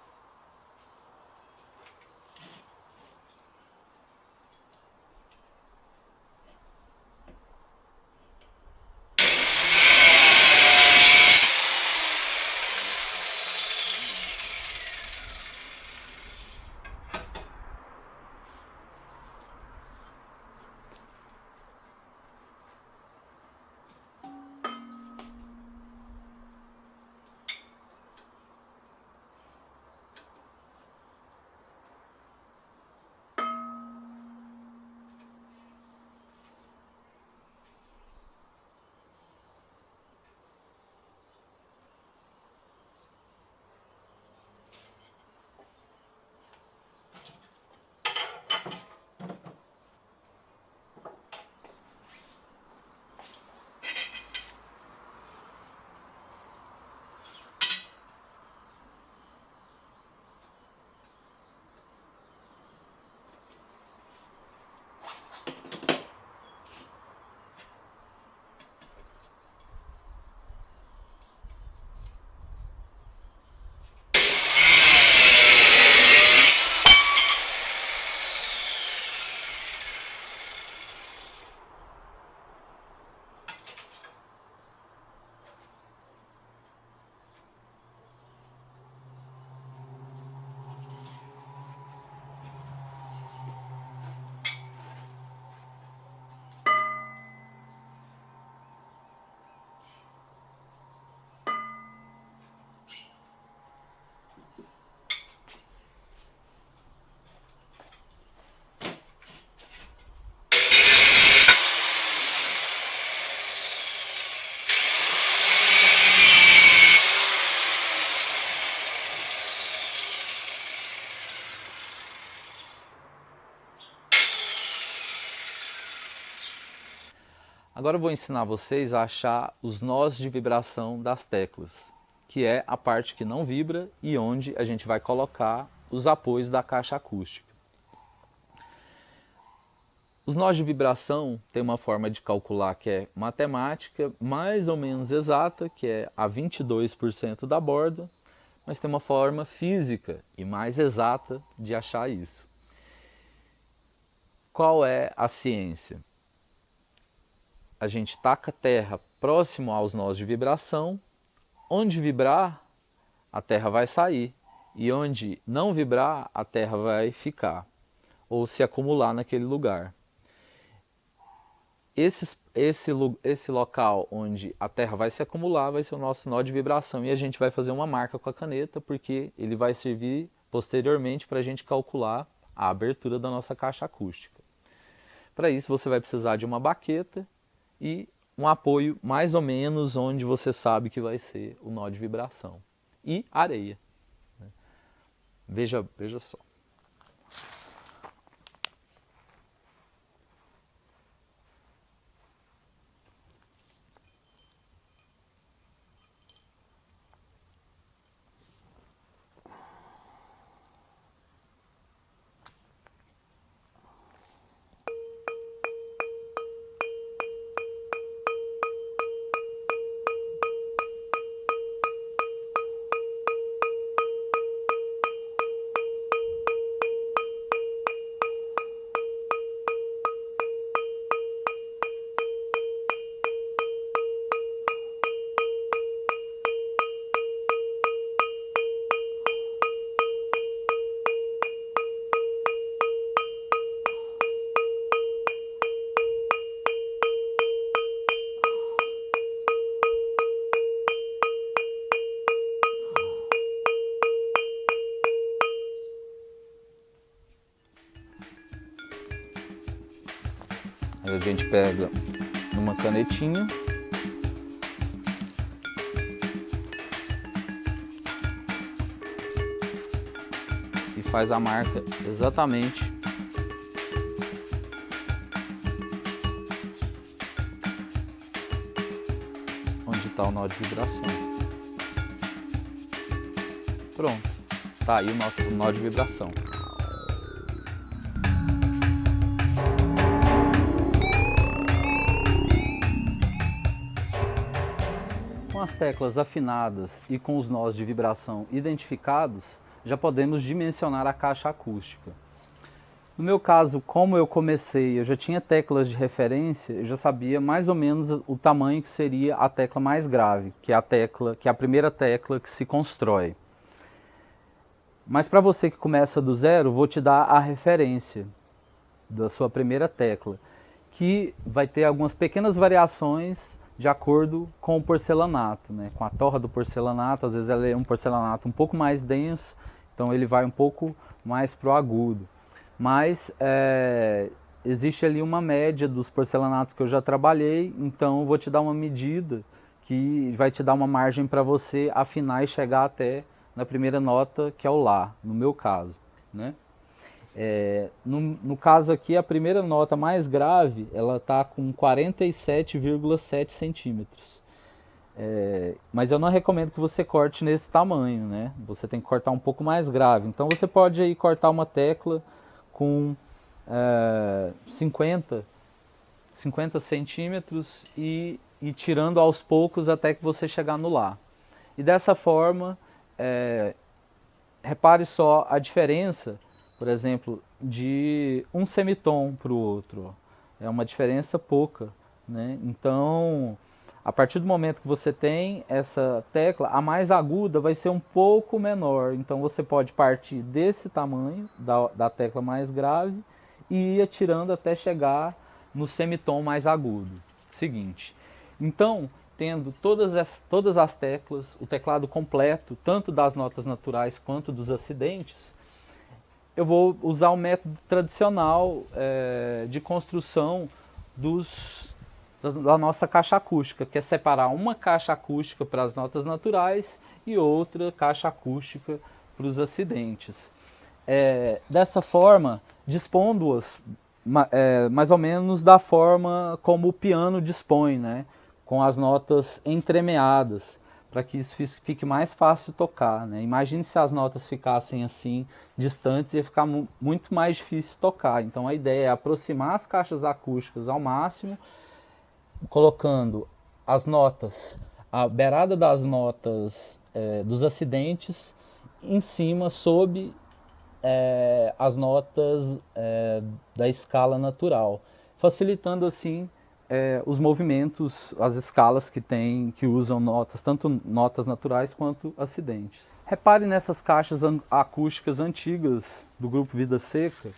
Agora eu vou ensinar vocês a achar os nós de vibração das teclas, que é a parte que não vibra e onde a gente vai colocar os apoios da caixa acústica. Os nós de vibração tem uma forma de calcular que é matemática, mais ou menos exata, que é a 22% da borda, mas tem uma forma física e mais exata de achar isso. Qual é a ciência? A gente taca a terra próximo aos nós de vibração, onde vibrar, a terra vai sair, e onde não vibrar, a terra vai ficar, ou se acumular naquele lugar. Esse local onde a terra vai se acumular vai ser o nosso nó de vibração, e a gente vai fazer uma marca com a caneta, porque ele vai servir posteriormente para a gente calcular a abertura da nossa caixa acústica. Para isso você vai precisar de uma baqueta e um apoio mais ou menos onde você sabe que vai ser o nó de vibração. E areia. Veja só. Aí a gente pega uma canetinha e faz a marca exatamente onde está o nó de vibração. Pronto, tá aí o nosso nó de vibração. Com as teclas afinadas e com os nós de vibração identificados, já podemos dimensionar a caixa acústica. No meu caso, como eu comecei, eu já tinha teclas de referência, eu já sabia mais ou menos o tamanho que seria a tecla mais grave, que é a primeira tecla que se constrói. Mas para você que começa do zero, vou te dar a referência da sua primeira tecla, que vai ter algumas pequenas variações de acordo com o porcelanato, né? Com a torra do porcelanato, às vezes ela é um porcelanato um pouco mais denso, então ele vai um pouco mais pro agudo. Mas existe ali uma média dos porcelanatos que eu já trabalhei, então eu vou te dar uma medida que vai te dar uma margem para você afinar e chegar até na primeira nota, que é o Lá, no meu caso, né? No caso aqui, a primeira nota mais grave, ela está com 47,7 centímetros. Mas eu não recomendo que você corte nesse tamanho, né? Você tem que cortar um pouco mais grave. Então você pode aí cortar uma tecla com 50 centímetros e tirando aos poucos até que você chegar no Lá. E dessa forma, repare só a diferença, por exemplo, de um semitom para o outro. É uma diferença pouca, né? Então, a partir do momento que você tem essa tecla, a mais aguda vai ser um pouco menor. Então você pode partir desse tamanho, da tecla mais grave, e ir tirando até chegar no semitom mais agudo. Seguinte. Então, tendo todas as teclas, o teclado completo, tanto das notas naturais quanto dos acidentes, eu vou usar o método tradicional de construção da nossa caixa acústica, que é separar uma caixa acústica para as notas naturais e outra caixa acústica para os acidentes. Dessa forma, dispondo-as mais ou menos da forma como o piano dispõe, né? Com as notas entremeadas, para que isso fique mais fácil de tocar, né? Imagine se as notas ficassem assim, distantes, ia ficar muito mais difícil tocar. Então a ideia é aproximar as caixas acústicas ao máximo, colocando as notas a beirada das notas dos acidentes em cima, sob as notas da escala natural, facilitando assim os movimentos, as escalas que usam notas, tanto notas naturais quanto acidentes. Repare nessas caixas acústicas antigas do grupo Vida Seca,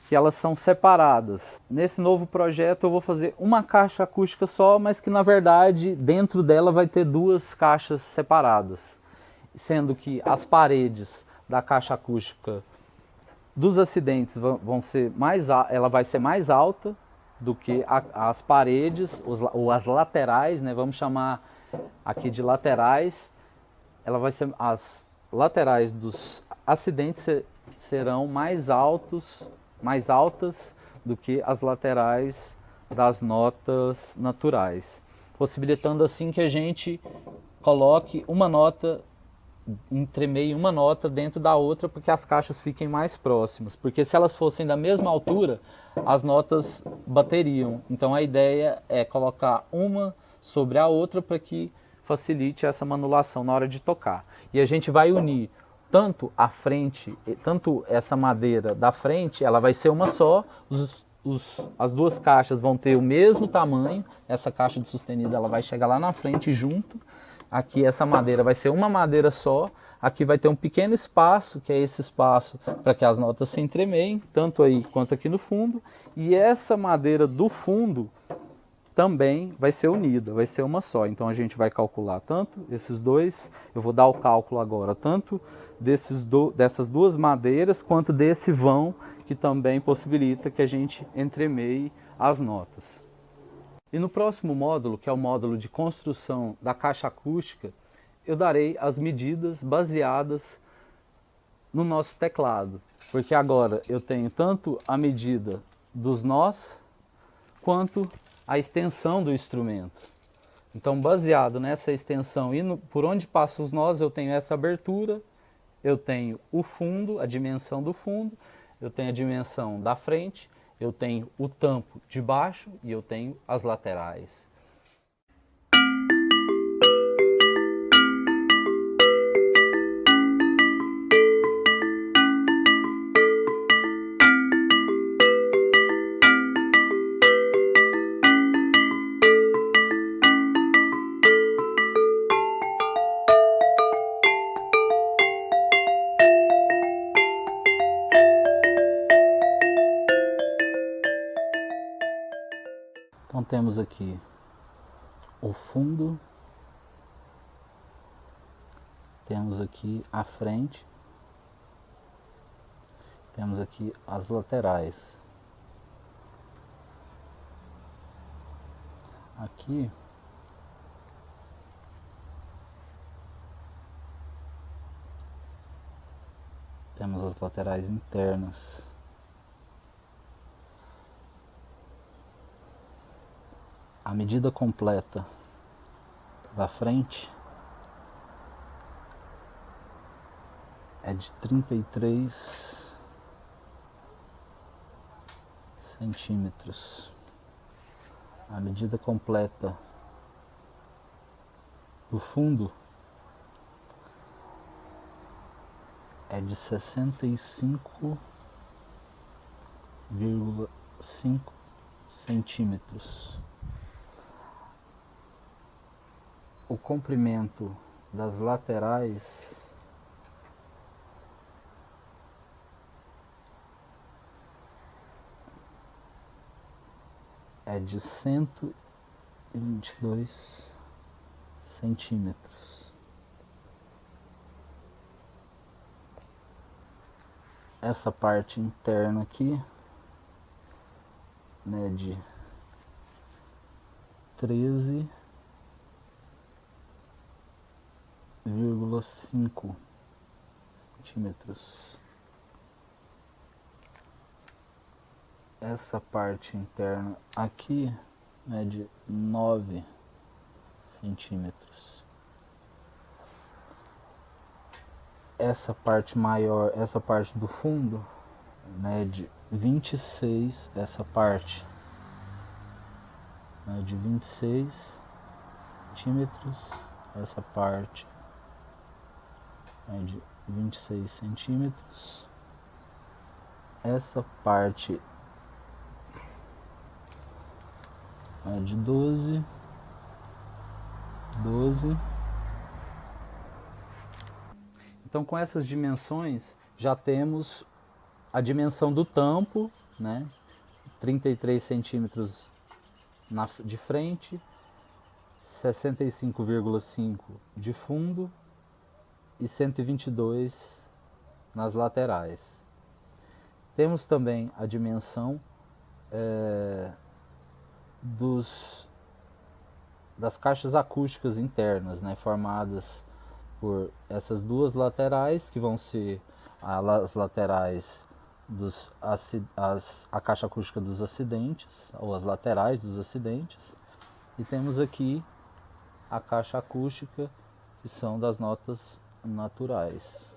que elas são separadas. Nesse novo projeto eu vou fazer uma caixa acústica só, mas que na verdade dentro dela vai ter duas caixas separadas, sendo que as paredes da caixa acústica dos acidentes ela vai ser mais alta do que as paredes, ou as laterais, né? Vamos chamar aqui de laterais. As laterais dos acidentes serão mais altas do que as laterais das notas naturais, possibilitando assim que a gente coloque uma nota, entremeie uma nota dentro da outra, porque as caixas fiquem mais próximas, porque se elas fossem da mesma altura, as notas bateriam. Então a ideia é colocar uma sobre a outra para que facilite essa manulação na hora de tocar. E a gente vai unir tanto a frente, tanto essa madeira da frente, ela vai ser uma só, as duas caixas vão ter o mesmo tamanho, essa caixa de sustenido ela vai chegar lá na frente junto. Aqui essa madeira vai ser uma madeira só, aqui vai ter um pequeno espaço, que é esse espaço para que as notas se entremeiem, tanto aí quanto aqui no fundo, e essa madeira do fundo também vai ser unida, vai ser uma só. Então a gente vai calcular tanto esses dois, eu vou dar o cálculo agora, tanto dessas duas madeiras, quanto desse vão, que também possibilita que a gente entremeie as notas. E no próximo módulo, que é o módulo de construção da caixa acústica, eu darei as medidas baseadas no nosso teclado. Porque agora eu tenho tanto a medida dos nós, quanto a extensão do instrumento. Então, baseado nessa extensão e por onde passam os nós, eu tenho essa abertura, eu tenho o fundo, a dimensão do fundo, eu tenho a dimensão da frente, eu tenho o tampo de baixo e eu tenho as laterais. Então temos aqui o fundo, temos aqui a frente, temos aqui as laterais. Aqui temos as laterais internas. A medida completa da frente é de 33 centímetros. A medida completa do fundo é de 65,5 centímetros. O comprimento das laterais é de 122 centímetros. Essa parte interna aqui mede 13,5 centímetros. Essa parte interna aqui mede 9 centímetros. Essa parte maior, essa parte do fundo, mede 26, essa parte mede 26 centímetros. essa parte é de 26 centímetros, essa parte é de 12. Então, com essas dimensões, já temos a dimensão do tampo, né? 33 centímetros de frente, 65,5 de fundo e 122 nas laterais. Temos também a dimensão das caixas acústicas internas, né, formadas por essas duas laterais, que vão ser as laterais a caixa acústica dos acidentes, ou as laterais dos acidentes, e temos aqui a caixa acústica, que são das notas naturais.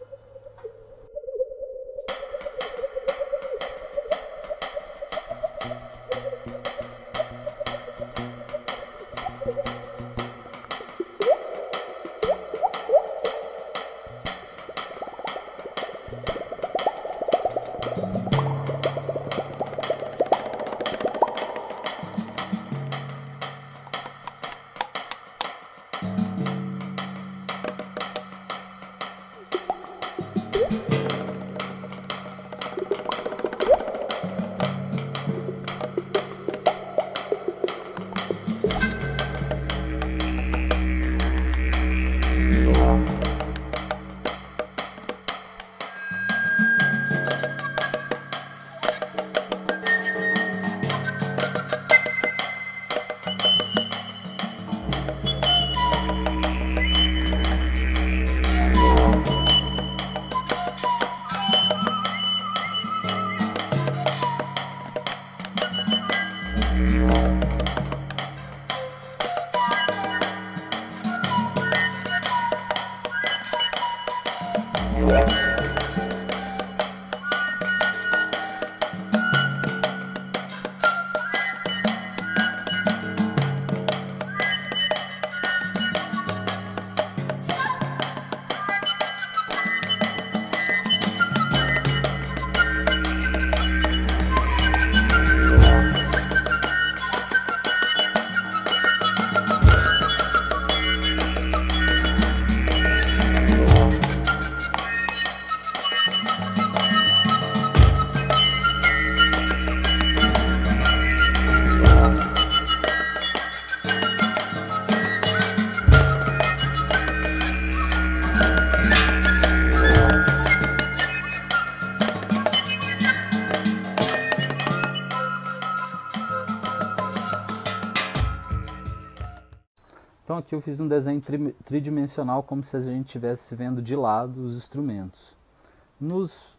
Então aqui eu fiz um desenho tridimensional, como se a gente estivesse vendo de lado os instrumentos.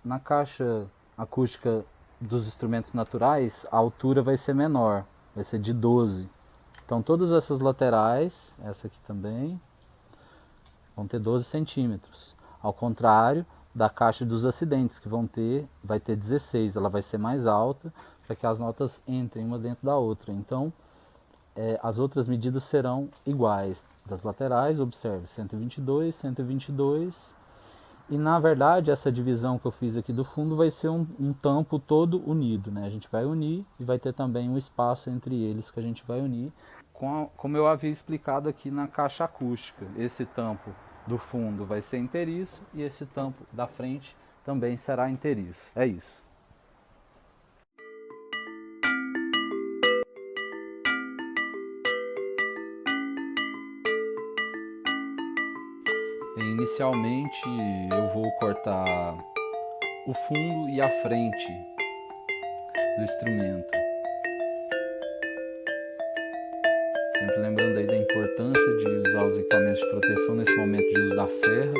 Na caixa acústica dos instrumentos naturais, a altura vai ser menor, vai ser de 12. Então todas essas laterais, essa aqui também, vão ter 12 centímetros. Ao contrário da caixa dos acidentes, que vai ter 16, ela vai ser mais alta, para que as notas entrem uma dentro da outra. Então, as outras medidas serão iguais. Das laterais, observe, 122, 122. E na verdade, essa divisão que eu fiz aqui do fundo vai ser um tampo todo unido, né? A gente vai unir e vai ter também um espaço entre eles que a gente vai unir. Como eu havia explicado aqui na caixa acústica, esse tampo do fundo vai ser inteiriço e esse tampo da frente também será inteiriço. É isso. Inicialmente eu vou cortar o fundo e a frente do instrumento. Sempre lembrando aí da importância de usar os equipamentos de proteção nesse momento de uso da serra.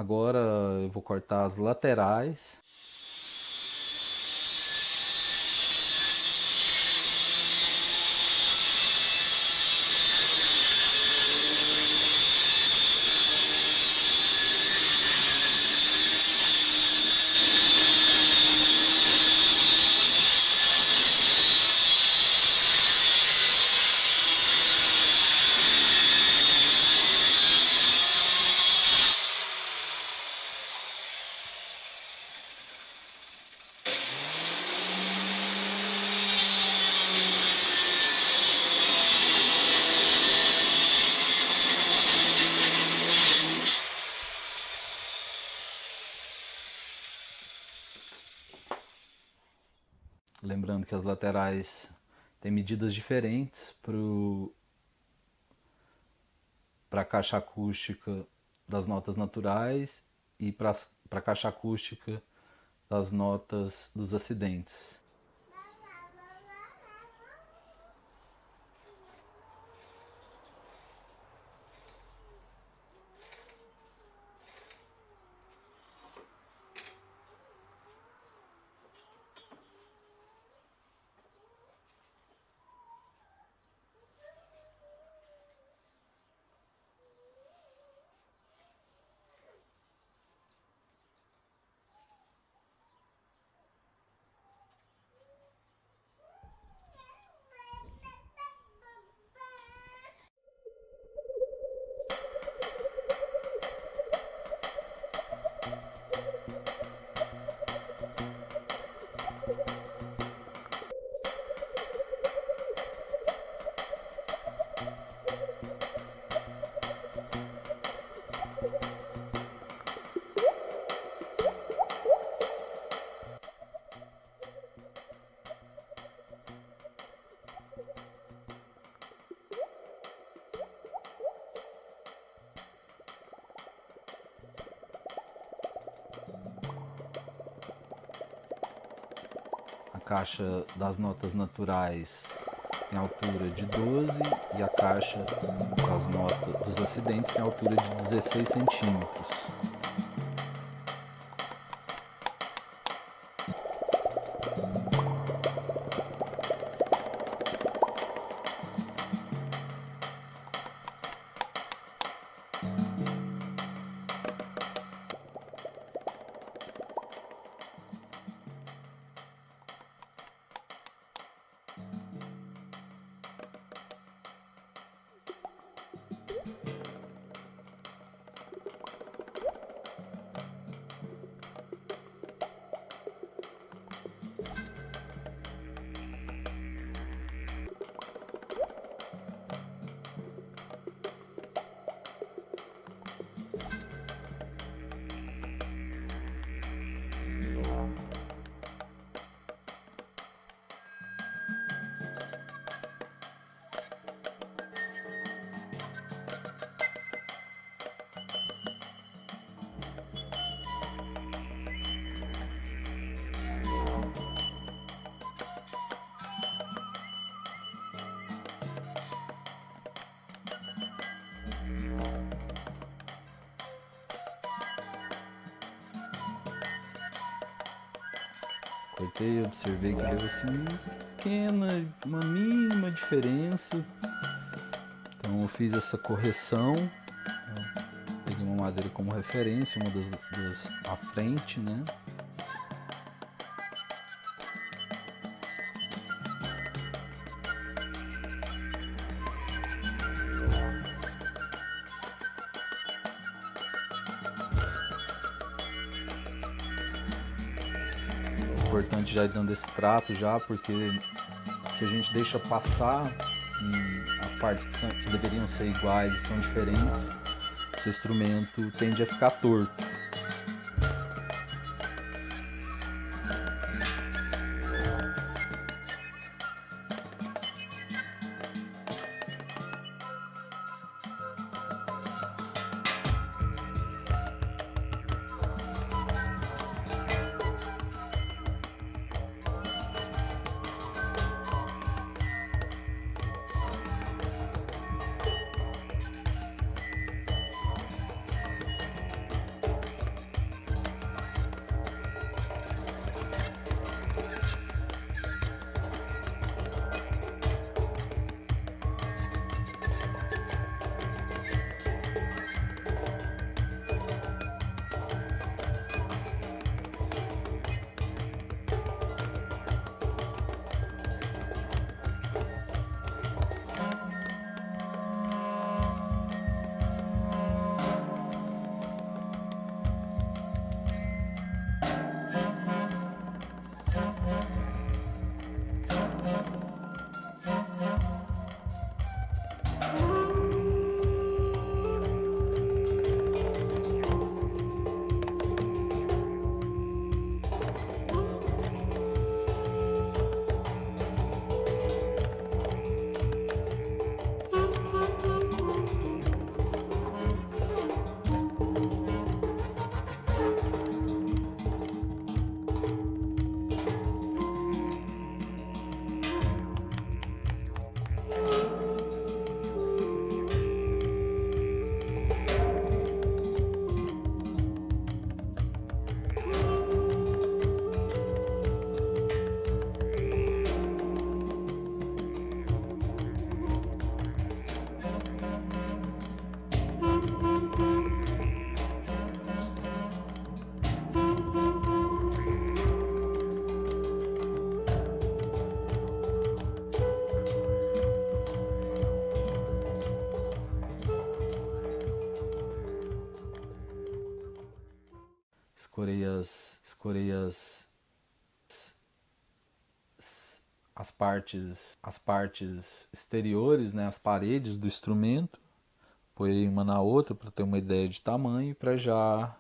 Agora eu vou cortar as laterais. Lembrando que as laterais têm medidas diferentes para a caixa acústica das notas naturais e para a caixa acústica das notas dos acidentes. A caixa das notas naturais tem altura de 12 e a caixa das notas dos acidentes tem altura de 16 centímetros. Cortei, observei que deu assim uma mínima diferença. Então eu fiz essa correção. Peguei uma madeira como referência, uma das à frente, né? Importante já ir dando esse trato já, porque se a gente deixa passar e as partes que deveriam ser iguais são diferentes, o seu instrumento tende a ficar torto. escorei as partes exteriores, né, as paredes do instrumento, põe uma na outra para ter uma ideia de tamanho, para já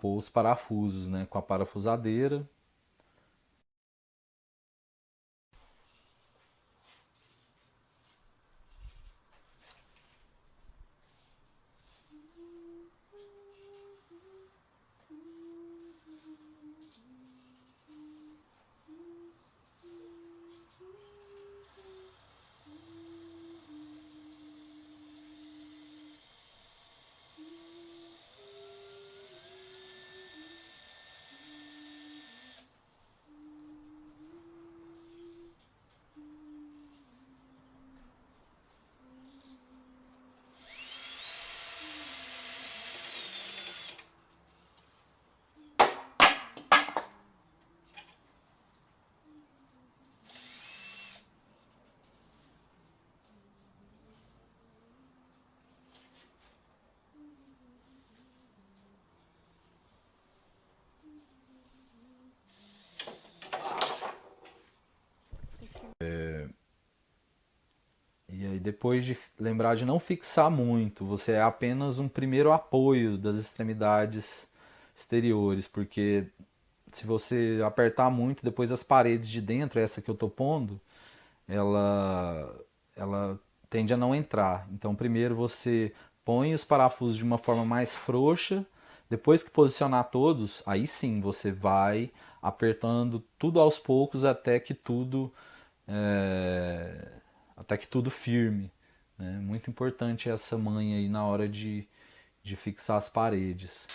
pôr os parafusos, né, com a parafusadeira. E aí depois de lembrar de não fixar muito, você é apenas um primeiro apoio das extremidades exteriores, porque se você apertar muito, depois as paredes de dentro, essa que eu tô pondo, ela tende a não entrar. Então primeiro você põe os parafusos de uma forma mais frouxa, depois que posicionar todos, aí sim você vai apertando tudo aos poucos até que tudo firme, né? Muito importante essa manha aí na hora de fixar as paredes.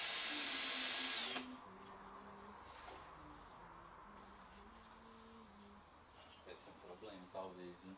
Esse é um problema, talvez, né?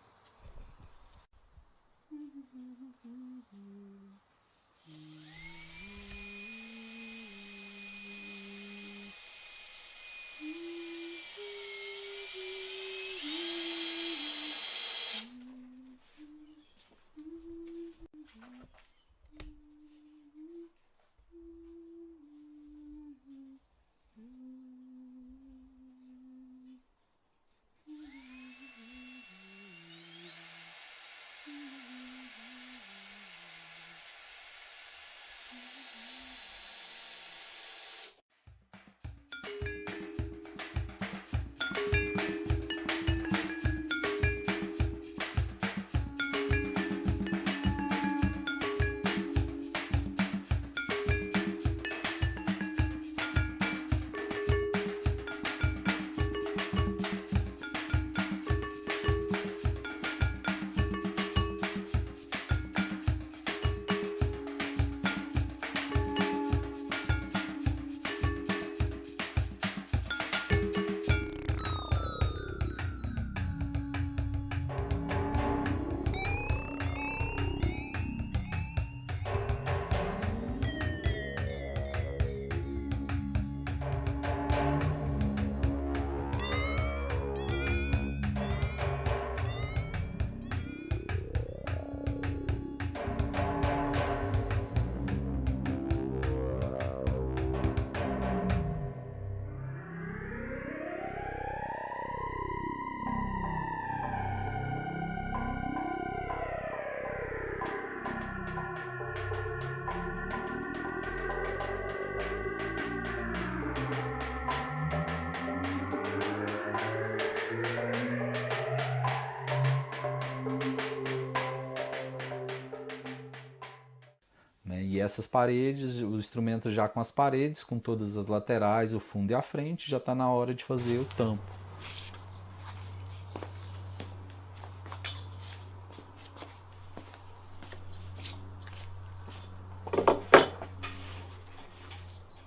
E essas paredes, o instrumento já com as paredes, com todas as laterais, o fundo e a frente, já está na hora de fazer o tampo.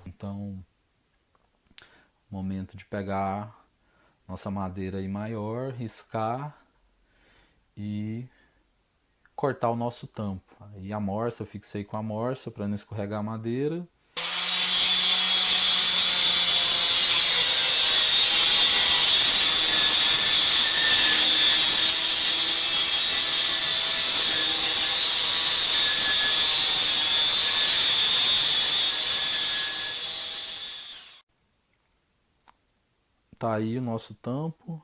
Então, momento de pegar nossa madeira aí maior, riscar e cortar o nosso tampo. Aí a morsa, eu fixei com a morsa para não escorregar a madeira. tá aí o nosso tampo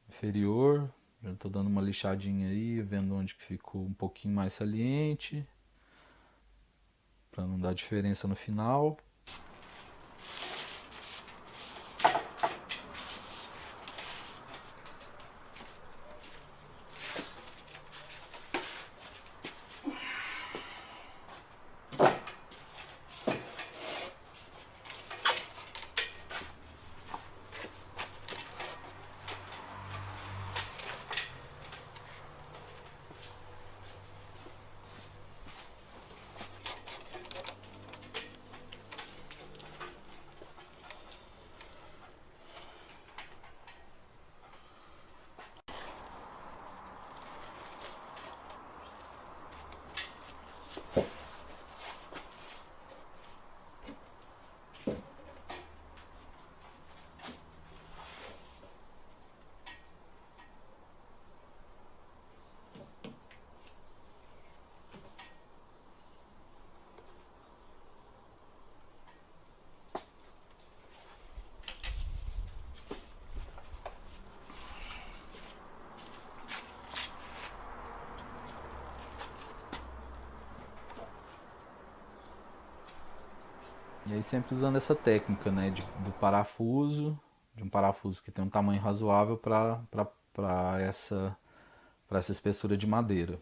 inferior. Já estou dando uma lixadinha aí, vendo onde que ficou um pouquinho mais saliente, para não dar diferença no final. E aí sempre usando essa técnica, né, do parafuso, de um parafuso que tem um tamanho razoável para essa espessura de madeira.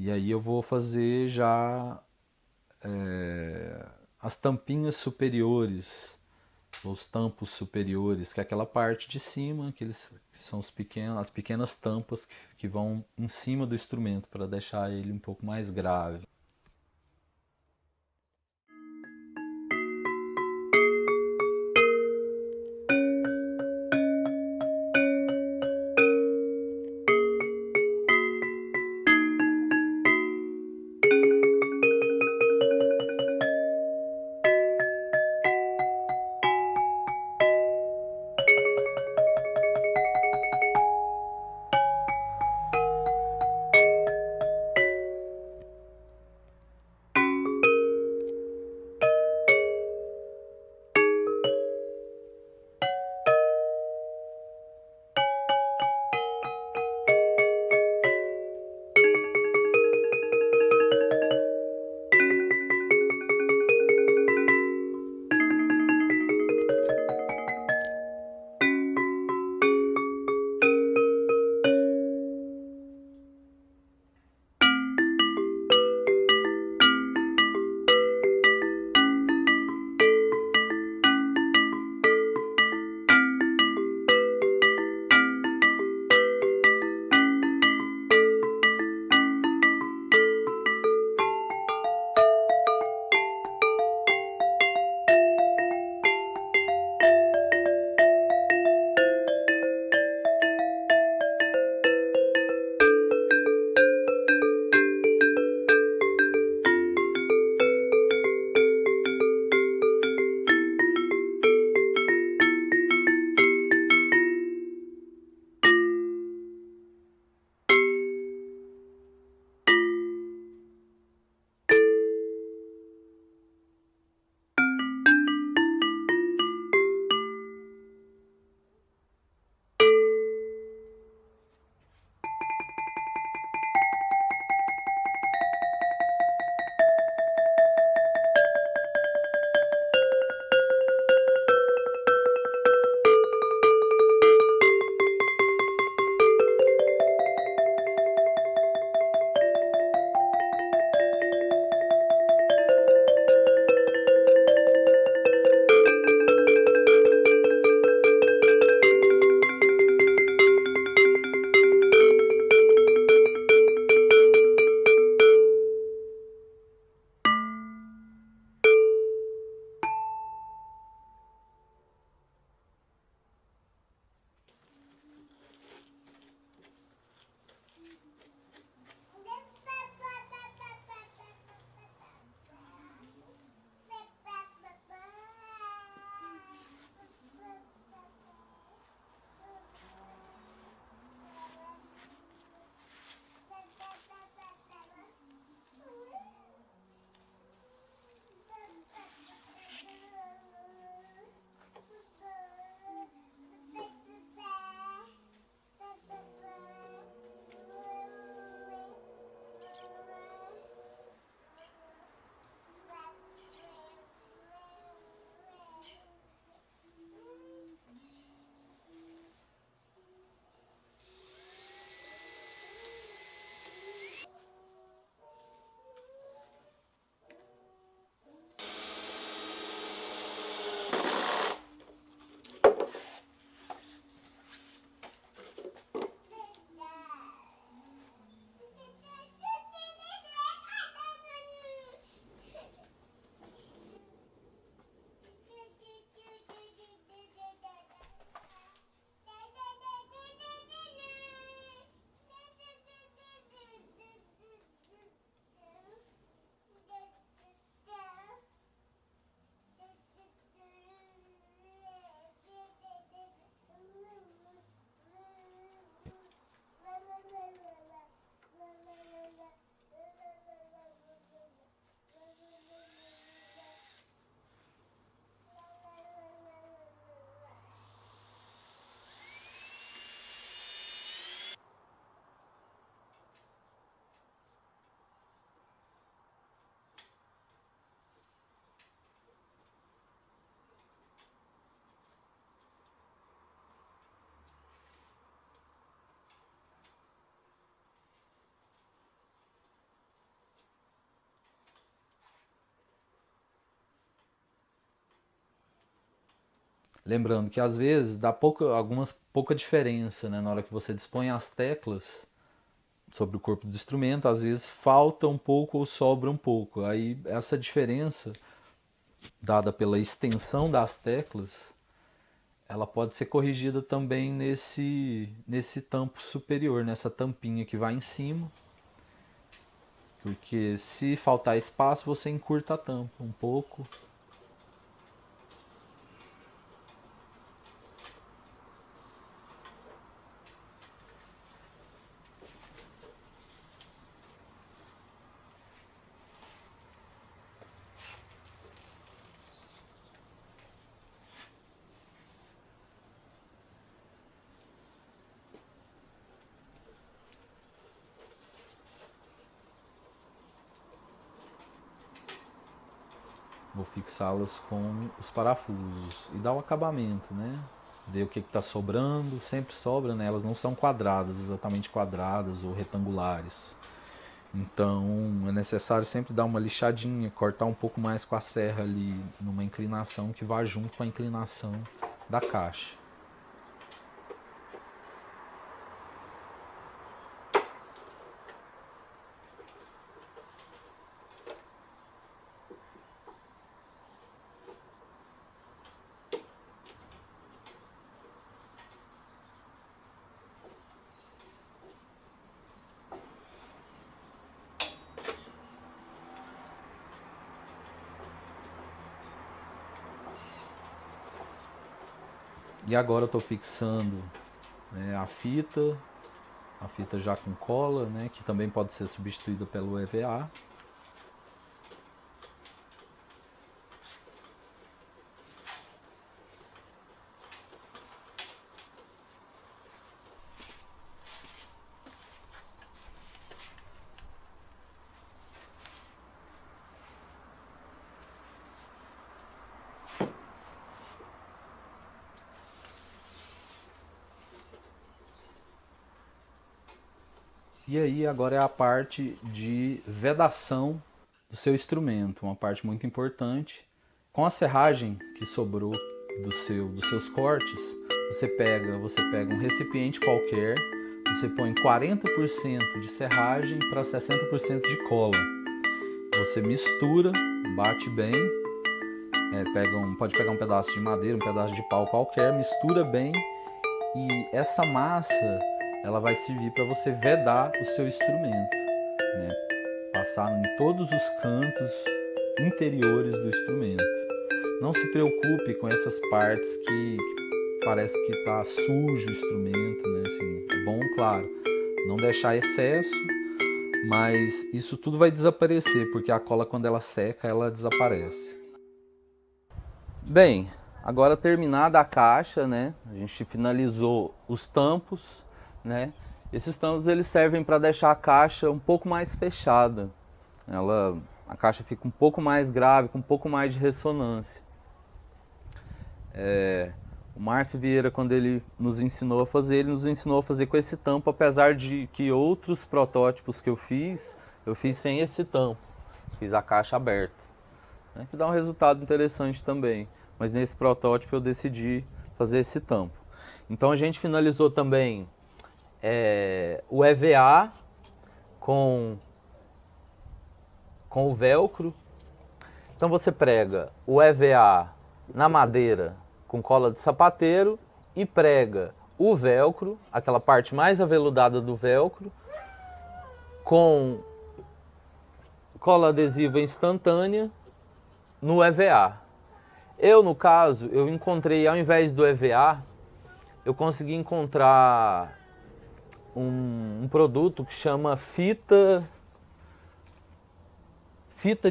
E aí eu vou fazer já as tampinhas superiores, os tampos superiores, que é aquela parte de cima, que são as pequenas tampas que vão em cima do instrumento para deixar ele um pouco mais grave. Lembrando que às vezes dá pouca diferença, né? Na hora que você dispõe as teclas sobre o corpo do instrumento, às vezes falta um pouco ou sobra um pouco. Aí essa diferença, dada pela extensão das teclas, ela pode ser corrigida também nesse tampo superior, nessa tampinha que vai em cima. Porque se faltar espaço, você encurta a tampa um pouco. Vou fixá-las com os parafusos e dar o acabamento, né? Ver o que está sobrando, sempre sobra, né? Elas não são quadradas, exatamente quadradas ou retangulares. Então é necessário sempre dar uma lixadinha, cortar um pouco mais com a serra ali, numa inclinação que vá junto com a inclinação da caixa. E agora eu estou fixando, né, a fita já com cola, né, que também pode ser substituída pelo EVA. E aí agora é a parte de vedação do seu instrumento, uma parte muito importante. Com a serragem que sobrou dos seus cortes, você pega um recipiente qualquer, você põe 40% de serragem para 60% de cola. Você mistura, bate bem, pode pegar um pedaço de madeira, um pedaço de pau qualquer, mistura bem, e essa massa ela vai servir para você vedar o seu instrumento, né? Passar em todos os cantos interiores do instrumento. Não se preocupe com essas partes que parece que está sujo o instrumento, né? Assim, é bom, claro, não deixar excesso, mas isso tudo vai desaparecer, porque a cola, quando ela seca, ela desaparece. Bem, agora terminada a caixa, né? A gente finalizou os tampos, né? Esses tampos eles servem para deixar a caixa um pouco mais fechada. A caixa fica um pouco mais grave, com um pouco mais de ressonância. O Márcio Vieira, quando ele nos ensinou a fazer, ele nos ensinou a fazer com esse tampo, apesar de que outros protótipos que eu fiz sem esse tampo. Fiz a caixa aberta, né? Que dá um resultado interessante também. Mas nesse protótipo eu decidi fazer esse tampo. Então a gente finalizou também o EVA com o velcro. Então você prega o EVA na madeira com cola de sapateiro e prega o velcro, aquela parte mais aveludada do velcro, com cola adesiva instantânea no EVA. No caso, eu encontrei, ao invés do EVA, eu consegui encontrar um produto que chama fita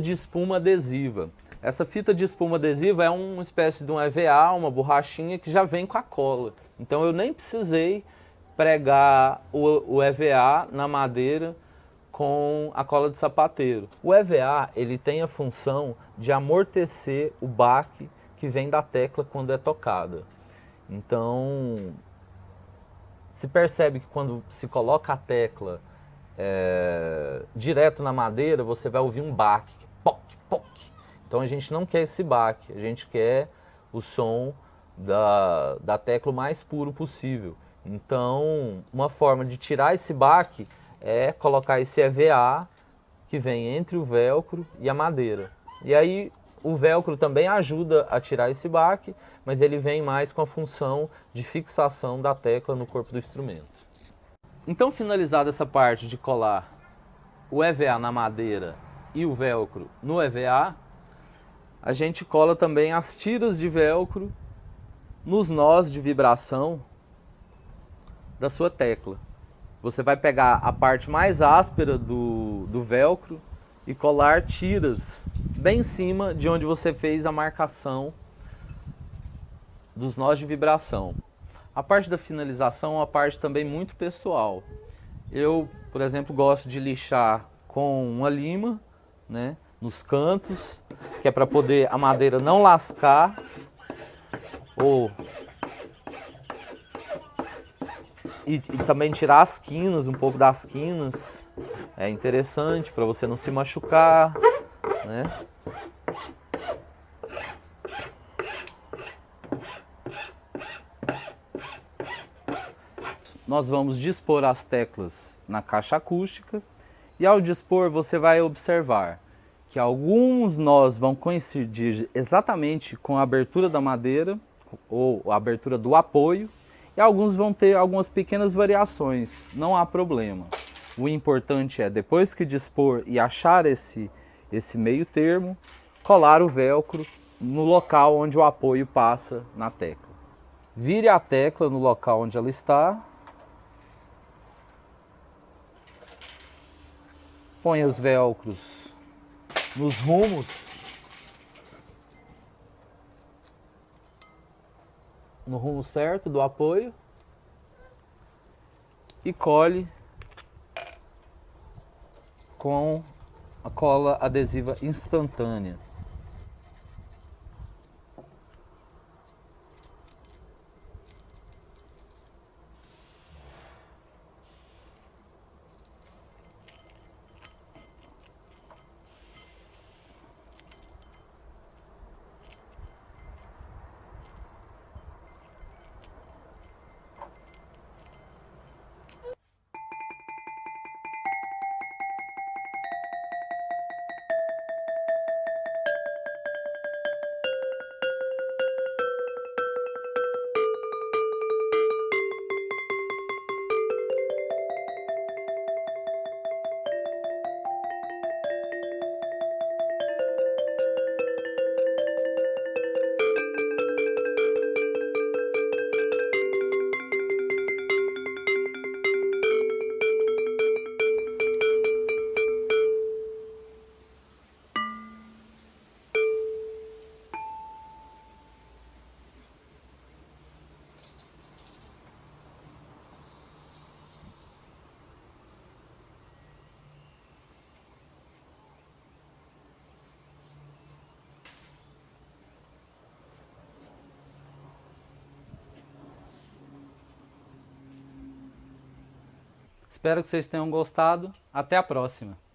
de espuma adesiva. Essa fita de espuma adesiva é uma espécie de um EVA, uma borrachinha que já vem com a cola. Então eu nem precisei pregar o EVA na madeira com a cola de sapateiro. O EVA ele tem a função de amortecer o baque que vem da tecla quando é tocada. Então se percebe que quando se coloca a tecla direto na madeira, você vai ouvir um baque, poc, poc. Então a gente não quer esse baque, a gente quer o som da tecla o mais puro possível. Então, uma forma de tirar esse baque é colocar esse EVA que vem entre o velcro e a madeira. E aí o velcro também ajuda a tirar esse baque, mas ele vem mais com a função de fixação da tecla no corpo do instrumento. Então, finalizada essa parte de colar o EVA na madeira e o velcro no EVA, a gente cola também as tiras de velcro nos nós de vibração da sua tecla. Você vai pegar a parte mais áspera do velcro e colar tiras bem em cima de onde você fez a marcação dos nós de vibração. A parte da finalização é uma parte também muito pessoal. Eu, por exemplo, gosto de lixar com uma lima, né, nos cantos, que é para poder a madeira não lascar ou e também tirar as quinas, um pouco das quinas. É interessante para você não se machucar, né? Nós vamos dispor as teclas na caixa acústica e ao dispor você vai observar que alguns nós vão coincidir exatamente com a abertura da madeira ou a abertura do apoio e alguns vão ter algumas pequenas variações, não há problema. O importante é, depois que dispor e achar esse meio termo, colar o velcro no local onde o apoio passa na tecla. Vire a tecla no local onde ela está. Põe os velcros nos rumos, no rumo certo do apoio e cole com a cola adesiva instantânea. Espero que vocês tenham gostado. Até a próxima!